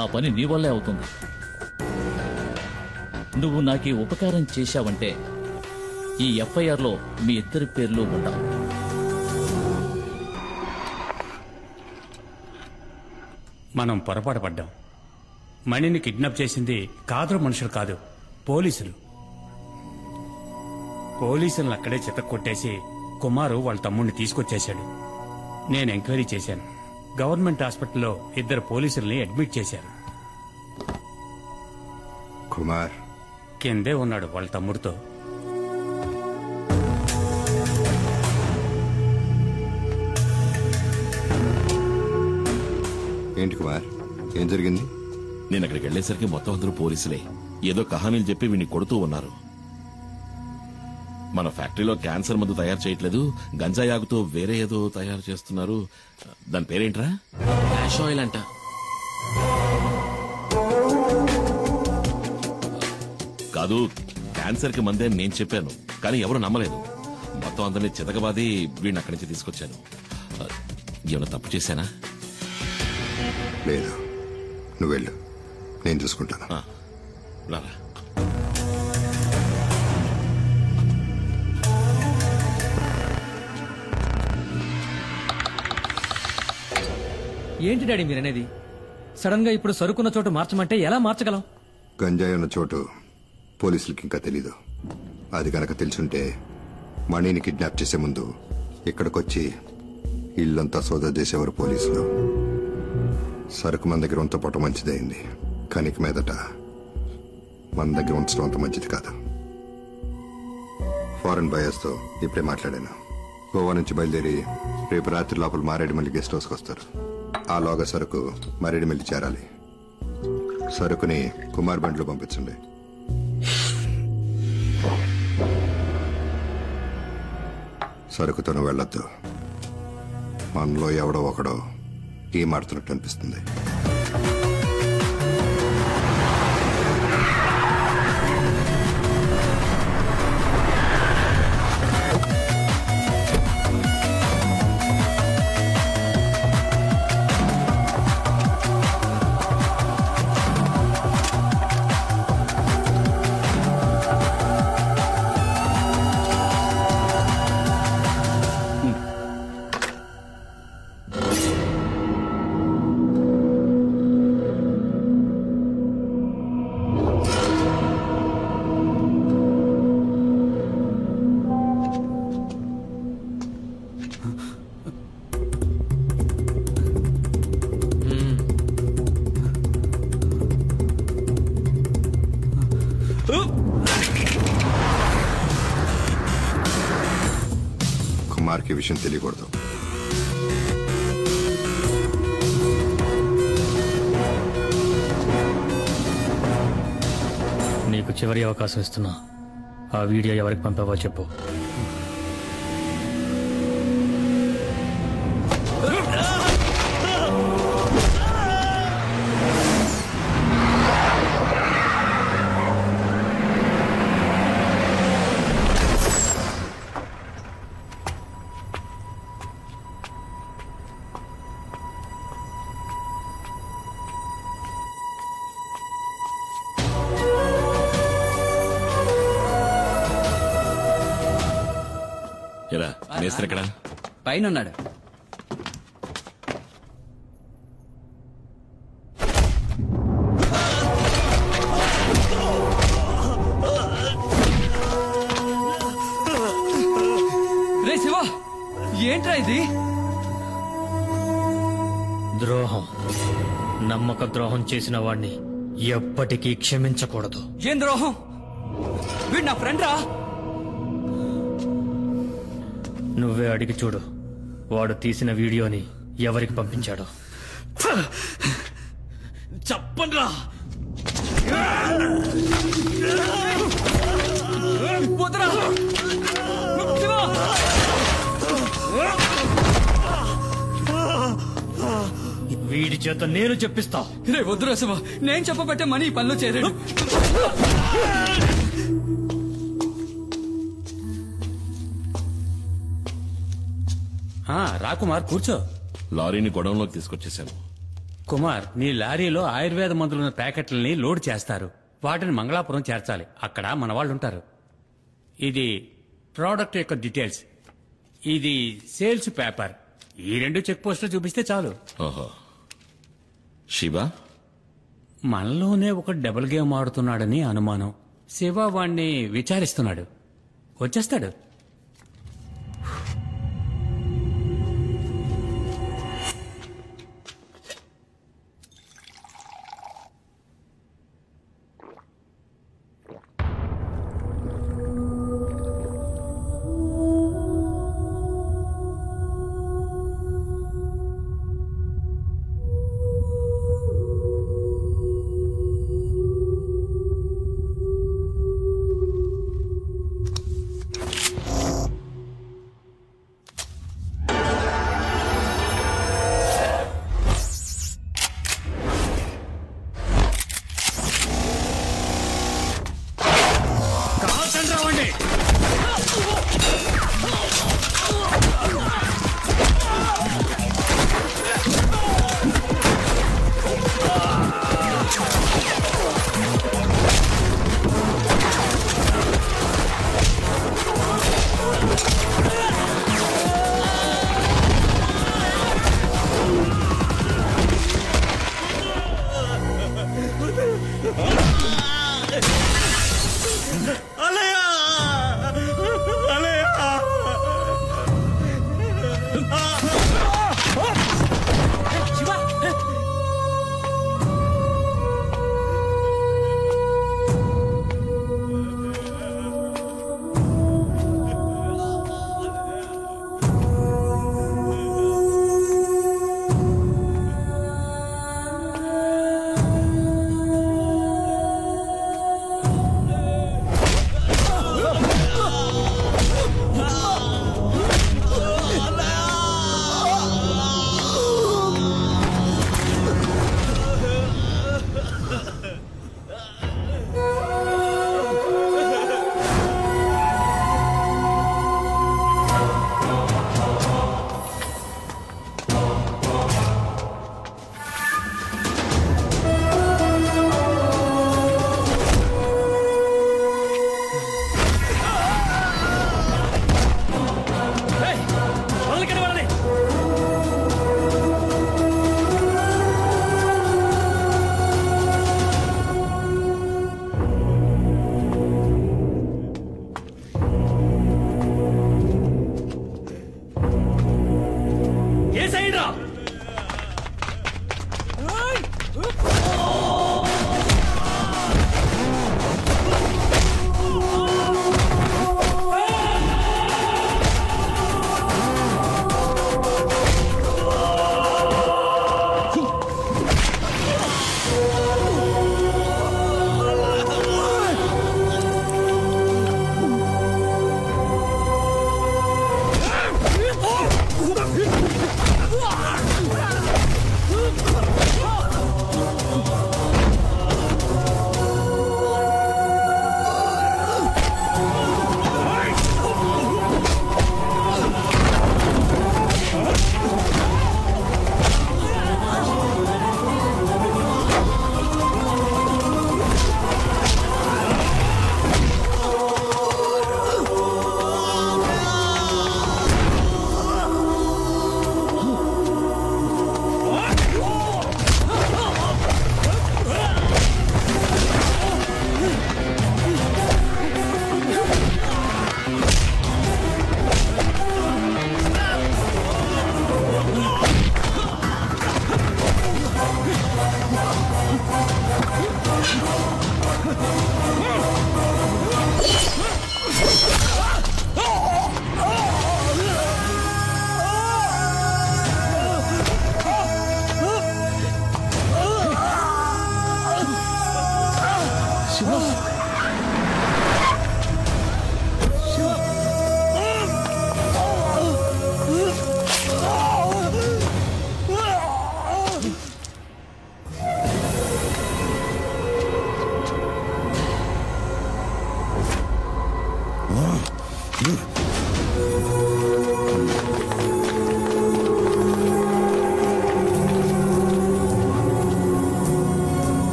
ఆ పని నీ వల్లే అవుతుంది. నువ్వు నాకు ఈ ఉపకారం చేశావంటే ఈ ఎఫ్ఐఆర్ లో మీ ఇద్దరి పేర్లు ఉండవు. మనం పొరపాటు పడ్డాం. మణిని కిడ్నాప్ చేసింది కాదరు మనుషులు కాదు, పోలీసులు. పోలీసులను అక్కడే చితక్కొట్టేసి కుమారు వాళ్ళ తమ్ముడిని తీసుకొచ్చేశాడు. నేను ఎంక్వైరీ చేశాను. గవర్నమెంట్ హాస్పిటల్లో 2 పోలీసుల్ని అడ్మిట్ చేశారు. కుమార్ కిందే ఉన్నాడు వాళ్ళ తమ్ముడితో. ఏంటి కుమార్, ఏం జరిగింది? నేను అక్కడికి వెళ్లేసరికి మొత్తం అందరూ పోలీసులే. ఏదో కహానీలు చెప్పి వీడిని కొడుతూ ఉన్నారు. మన ఫ్యాక్టరీలో క్యాన్సర్ మందు తయారు చేయట్లేదు, గంజాయి ఆకుతో వేరే ఏదో తయారు చేస్తున్నారు. దాని పేరేంట్రా? యాష్ ఆయిల్ అంట. కాదు, క్యాన్సర్ కి మందే నేను చెప్పాను, కానీ ఎవరు నమ్మలేదు. మొత్తం అందరినీ చితకబాది వీడిని అక్కడి నుంచి తీసుకొచ్చాను. ఏమైనా తప్పు చేశానా? లేదు, నువ్వు వెళ్ళు, నేను చూసుకుంటాను. రారా. ఏంటి డాడీ మీరనేది? సడన్ గా ఇప్పుడు సరుకున్న చోటు మార్చమంటే ఎలా మార్చగలం? గంజాయి ఉన్న చోటు పోలీసులకి ఇంకా తెలీదు. అది గనక తెలుసుంటే మణిని కిడ్నాప్ చేసే ముందు ఇక్కడికొచ్చి ఇల్లంతా సోదా చేసేవారు పోలీసులు. సరుకు మన దగ్గర ఉంచపోవటం మంచిదైంది, కానీ ఇక మీదట మన దగ్గర ఉంచడం అంత మంచిది కాదు. ఫారెన్ బయర్స్తో ఇప్పుడే మాట్లాడాను. గోవా నుంచి బయలుదేరి రేపు రాత్రి లోపల మారేడుమల్లి గెస్ట్ హౌస్కి వస్తారు. ఆలోగా సరుకు మారేడుమల్లి చేరాలి. సరుకుని కుమార్ బండ్లో పంపించండి. సరుకుతోను వెళ్ళొద్దు. మనలో ఎవడో ఒకడో ఏమాడుతున్నట్టు అనిపిస్తుంది. కుమార్కి విషయం తెలియకూడదు. నీకు చివరి అవకాశం ఇస్తున్నా. ఆ వీడియో ఎవరికి పంపావో చెప్పు. ఎక్కడ? పైన ఉన్నాడు. రే శివ, ఏంట్రా ఇది? ద్రోహం. నమ్మక ద్రోహం చేసిన వాణ్ణి ఎప్పటికీ క్షమించకూడదు. ఏం ద్రోహం? వీడు నా ఫ్రెండ్ రా. నువ్వే అడిగి చూడు, వాడు తీసిన వీడియోని ఎవరికి పంపించాడో. చెప్పండ్రా. వదరా. వీడి చేత నేను చెప్పిస్తా. రే వద్దురా శివ, నేను చెప్పబట్టే మనీ ఈ పనిలో చేరాడు. రాకుమార్, కూర్చో. లారీని గొడవంలోకి తీసుకొచ్చేసాను. కుమార్, నీ లారీలో ఆయుర్వేద మందులున్న ప్యాకెట్లని లోడ్ చేస్తారు. వాటిని మంగళాపురం చేర్చాలి. అక్కడ మన వాళ్ళు ఉంటారు. ఇది ప్రోడక్ట్ యొక్క డీటెయిల్స్, ఇది సేల్స్ పేపర్. ఈ 2 చెక్ పోస్టులు చూపిస్తే చాలు. ఓహో. శివ మనలోనే ఒక డబుల్ గేమ్ ఆడుతున్నాడని అనుమానం. శివ వాణ్ణి విచారిస్తున్నాడు. వచ్చేస్తాడు.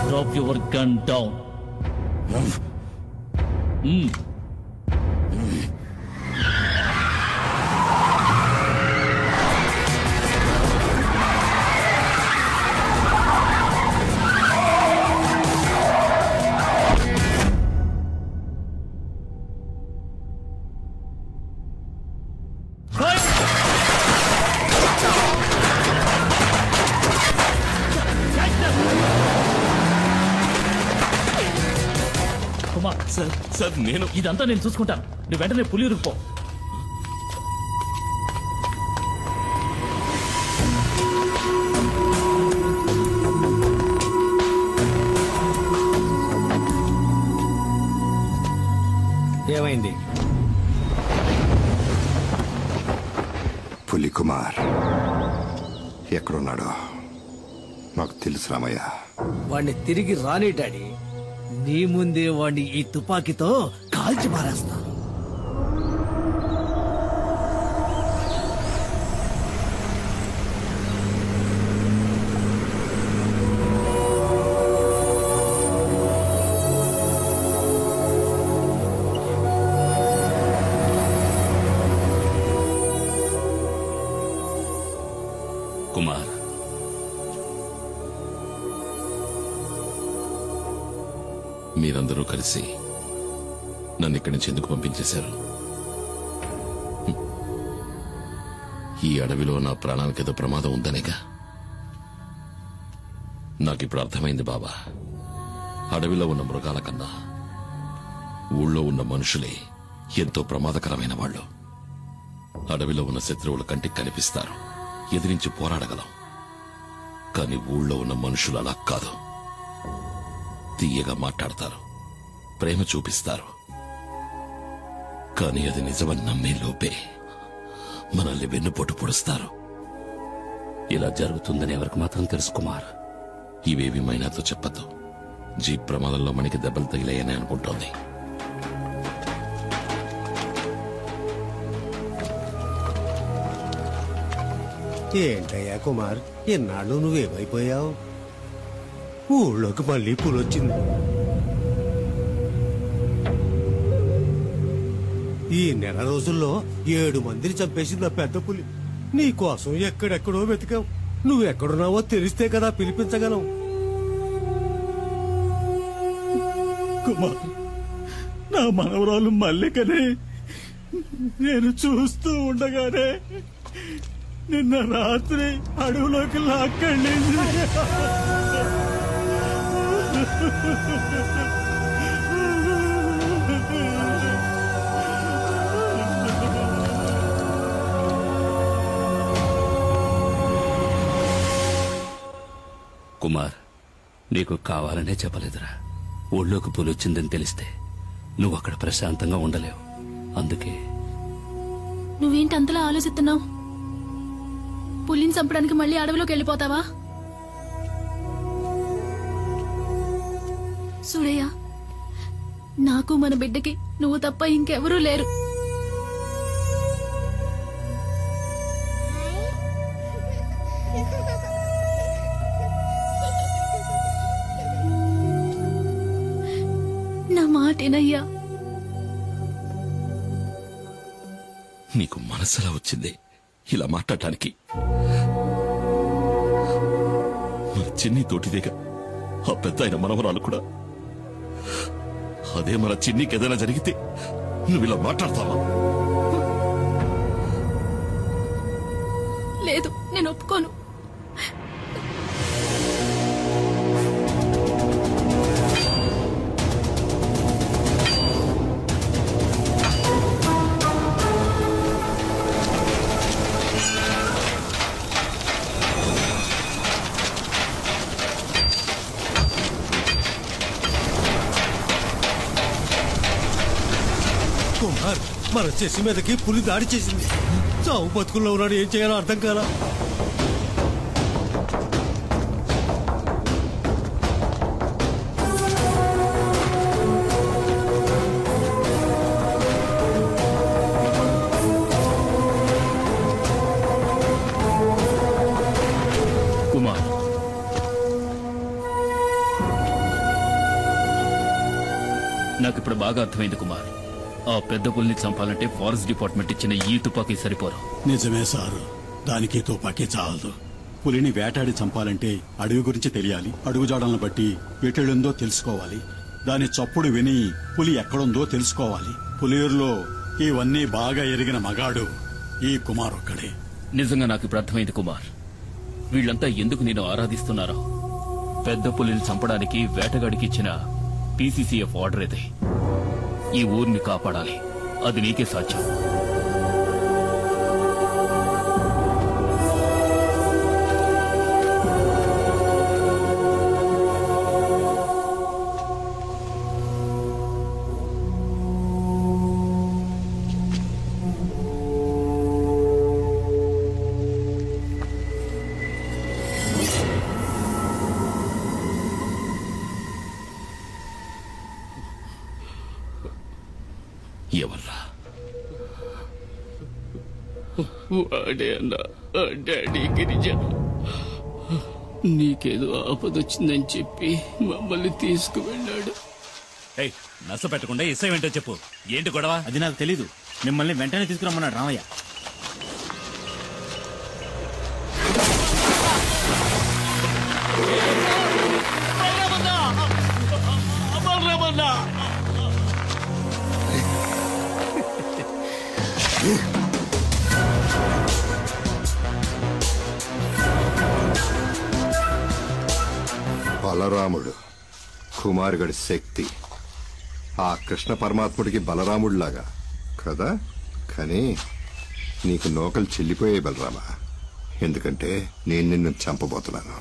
Drop your gun down. Kumar sir నేను ఇదంతా నేను చూసుకుంటాను. నువ్వు వెంటనే పులియూరుకు పో. ఏమైంది? పులి కుమార్ ఎక్కడున్నాడో నాకు తెలుసు రామయ్య. వాడిని తిరిగి రాని డాడీ. నీ ముందే వాడిని ఈ తుపాకీతో కాల్చి మారేస్తా. కుమార్, మీరందరూ కలిసి నన్ను ఇక్కడి నుంచి ఎందుకు పంపించేశారు? ఈ అడవిలో నా ప్రాణానికి ఏదో ప్రమాదం ఉందనేగా. నాకిప్పుడు అర్థమైంది బాబా. అడవిలో ఉన్న మృగాల కన్నా ఊళ్ళో ఉన్న మనుషులే ఎంతో ప్రమాదకరమైన వాళ్ళు. అడవిలో ఉన్న శత్రువులు కంటికి కనిపిస్తారు, ఎదిరించి పోరాడగలం. కానీ ఊళ్ళో ఉన్న మనుషులు అలా కాదు. తీయగా మాట్లాడతారు, ప్రేమ చూపిస్తారు. కానీ అది నిజమని నమ్మే లోపే మనల్ని వెన్నుపోటు పొడుస్తారు. ఇలా జరుగుతుందని ఎవరికి మాత్రం తెలుసు కుమార్? ఇవేవి మైనాతో చెప్పద్దు. జీప్ ప్రమాదంలో మనకి దెబ్బలు తగిలాయని అనుకుంటోంది. ఏంటయ్యా కుమార్, ఎన్నాళ్ళు నువ్వేమైపోయావు? ఊళ్ళోకి మళ్ళీ పులొచ్చింది. ఈ నెల రోజుల్లో 7 మందిని చంపేసింది ఆ పెద్ద పులి. నీ కోసం ఎక్కడెక్కడో వెతికావు. నువ్వెక్కడున్నావో తెలిస్తే కదా పిలిపించగలం. కుమార్, నా మనవరాలు మల్లికని నేను చూస్తూ ఉండగానే నిన్న రాత్రి అడవులోకి లాక్కెళ్ళింది. కుమార్, నీకు కావాలనే చెప్పలేదురా. ఊళ్ళోకి పులొచ్చిందని తెలిస్తే నువ్వు అక్కడ ప్రశాంతంగా ఉండలేవు. అందుకే నువ్వేంటి అంతలా ఆలోచిస్తున్నావు? పులిని చంపడానికి మళ్ళీ అడవిలోకి వెళ్ళిపోతావా? చూడయ్యా, నాకు మన బిడ్డకి నువ్వు తప్ప ఇంకెవరూ లేరు. నా మాటేనయ్యా. నీకు మనసులా వచ్చింది ఇలా మాట్లాడటానికి? మన చిన్ని తోటిదేగా ఆ పెద్ద ఆయన మనవరాలు కూడా. అదే మన చిన్నికి ఏదైనా జరిగితే నువ్వు ఇలా మాట్లాడతావా? లేదు, నేను ఒప్పుకోను. కుమార్, మన చెసి మీదకి పులి దాడి చేసింది. చావు బతుకుల్లో ఉన్నాడు, ఏం చేయాలో అర్థం కాలా. నాకిప్పుడు బాగా అర్థమైంది కుమార్. ఆ పెద్ద పులిని చంపాలంటే ఫారెస్ట్ డిపార్ట్మెంట్ ఇచ్చిన ఈ తుపాకీ సరిపోరు. నిజమే సారు, దానికి తుపాకీ చాలదు. పులిని వేటాడి చంపాలంటే అడవి గురించి తెలియాలి, అడుగుజాడలను బట్టి ఎటెళ్ళుందో తెలుసుకోవాలి, దాని చప్పుడు విని పులి ఎక్కడుందో తెలుసుకోవాలి. పులియూరులో ఇవన్నీ బాగా ఎరిగిన మగాడు ఈ కుమార్ ఒక్కడే. నిజంగా నాకు ఇప్పుడు అర్థమైంది కుమార్. వీళ్ళంతా ఎందుకు నేను ఆరాధిస్తున్నారో. పెద్ద పులిని చంపడానికి వేటగాడికి ఇచ్చిన పీసీసీఎఫ్ ఆర్డర్ ఇది. ఈ ఊరిని కాపాడాలి, అది నీకే సాధ్యం. ఎవర్రా? వాడే అన్న డాడీ గిరిజ. నీకేదో ఆపదొచ్చిందని చెప్పి మమ్మల్ని తీసుకువెళ్ళాడు. నష్ట పెట్టకుండా ఇసే ఏంటో చెప్పు. ఏంటి గొడవ? అది నాకు తెలీదు. మిమ్మల్ని వెంటనే తీసుకురమ్మన్నాడు రామయ్య. బలరాముడు కుమారుగడి శక్తి ఆ కృష్ణ పరమాత్ముడికి బలరాముడిలాగా కదా. కానీ నీకు నోకలు చెల్లిపోయాయి బలరామా. ఎందుకంటే నేను నిన్ను చంపబోతున్నాను.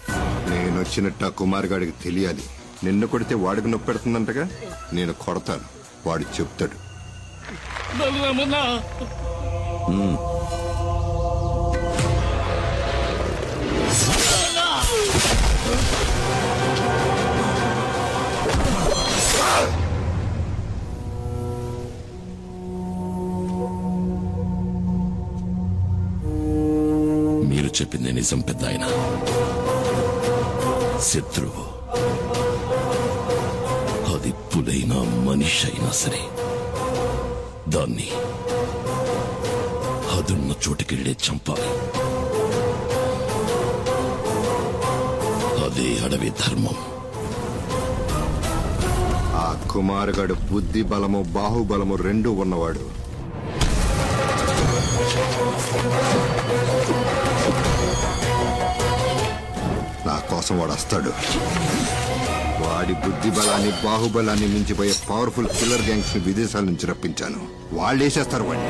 నేనొచ్చినట్టు ఆ కుమారుగాడికి తెలియాలి. నిన్ను కొడితే వాడికి నొప్పి పెడుతుందంటగా. నేను కొడతాను, వాడు చెప్తాడు. మీరు చెప్పింది నిజం పెద్ద ఆయన. శత్రువు అది పులైనా మనిషి అయినా సరే దాన్ని అదున్న చోటుకెళ్లే చంపాలి. అదే అడవి ధర్మం. ఆ కుమారుగాడు బుద్ధి బలము బాహుబలము రెండూ ఉన్నవాడు. నా కోసం వాడు వస్తాడు. వాడి బుద్ధి బలాన్ని బాహుబలాన్ని మించిపోయే పవర్ఫుల్ కిల్లర్ గ్యాంగ్స్ ని విదేశాల నుంచి రప్పించాను. వాళ్ళు వేసేస్తారు వాడిని.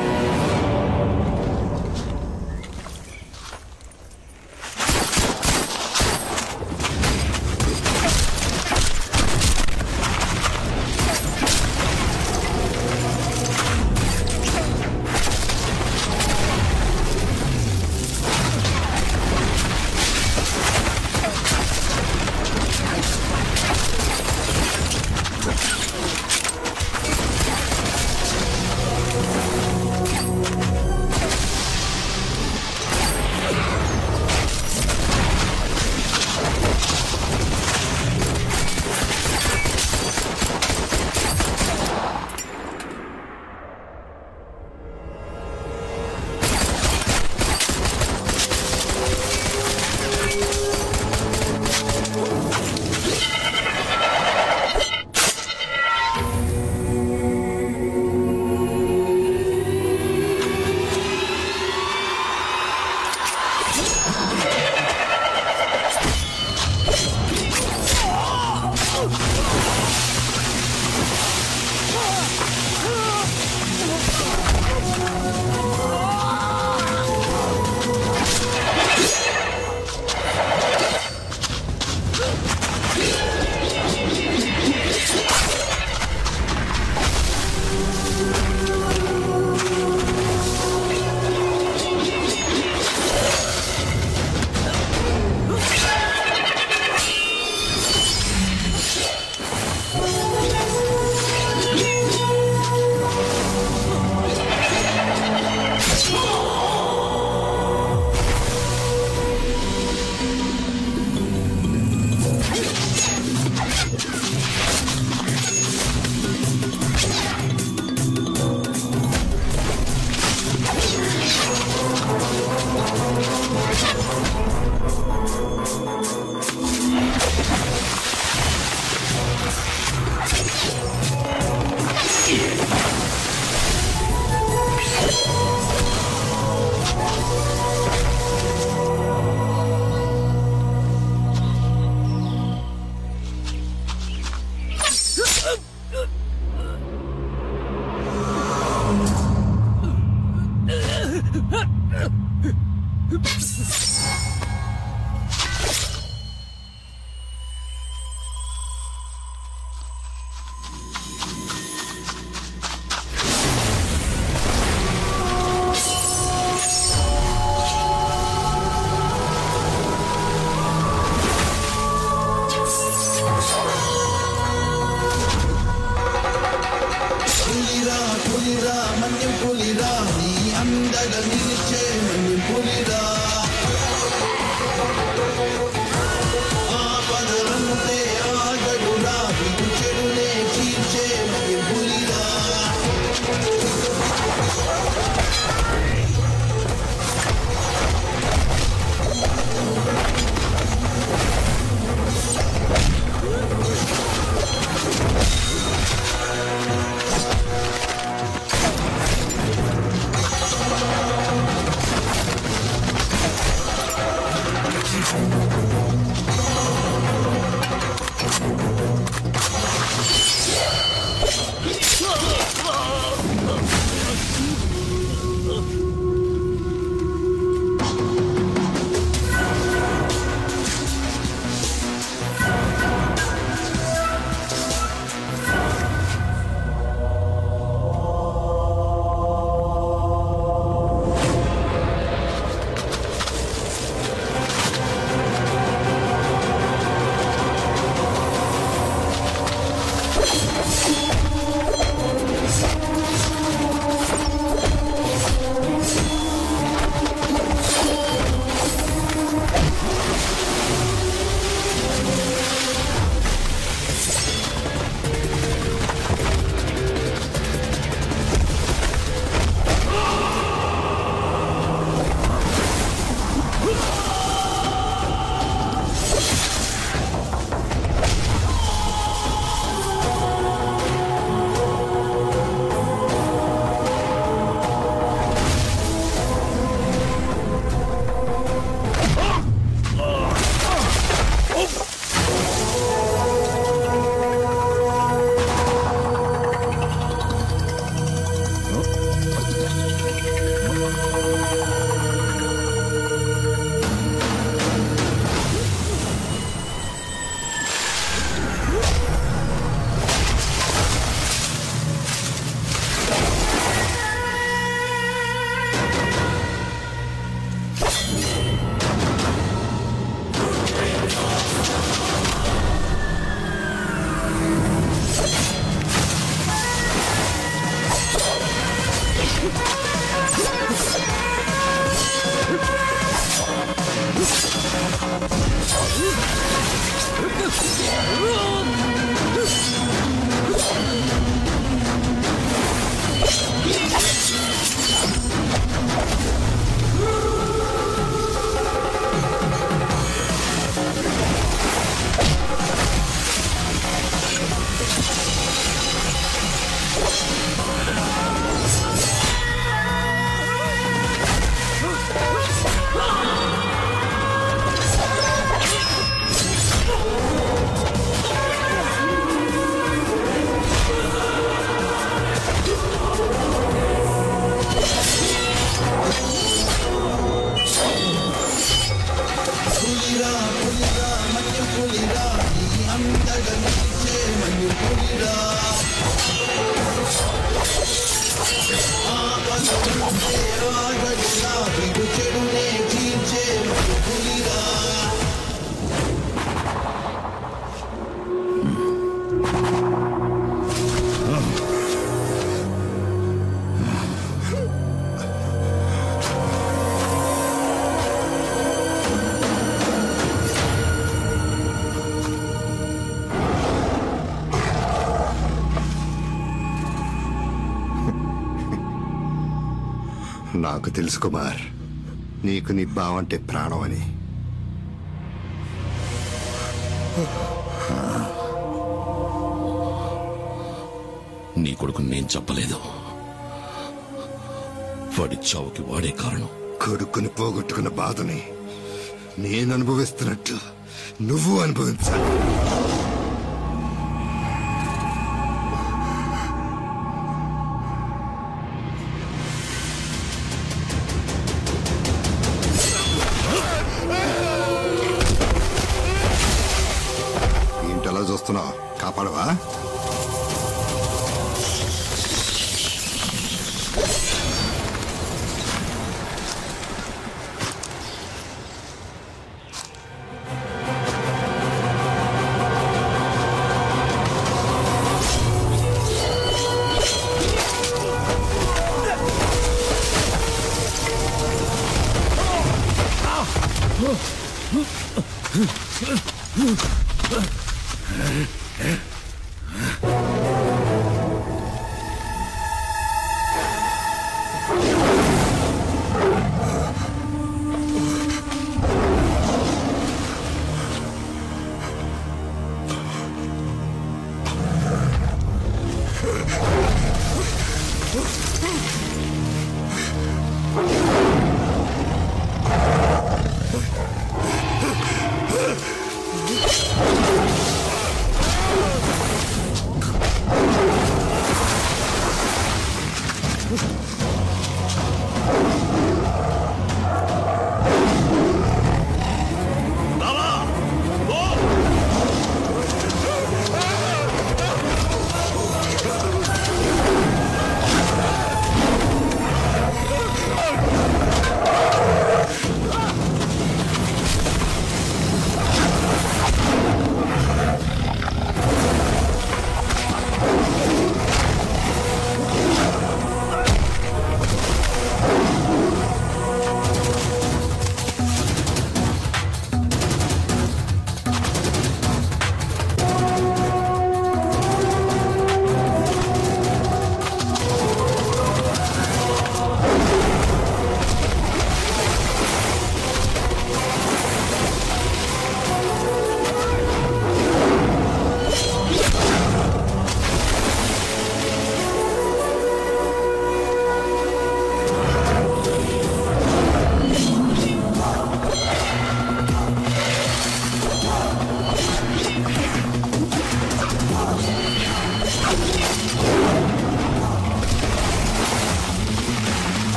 నాకు తెలుసు కుమార్, నీకు నీ బావంటే ప్రాణం అని. నీ కొడుకుని నేను చెప్పలేదు. వాడి చావుకి వాడే కారణం. కొడుకుని పోగొట్టుకున్న బాధని నేను అనుభవిస్తున్నట్టు నువ్వు అనుభవించాలి.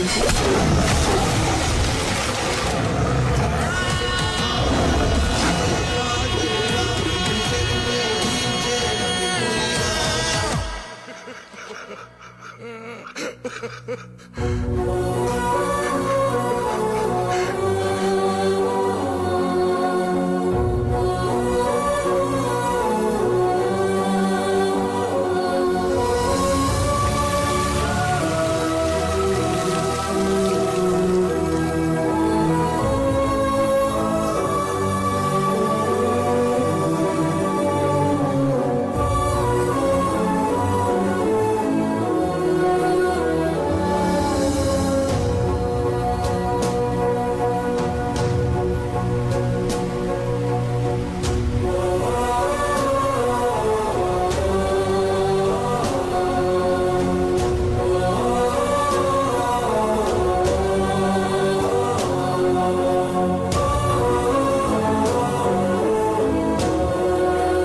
తెలుసు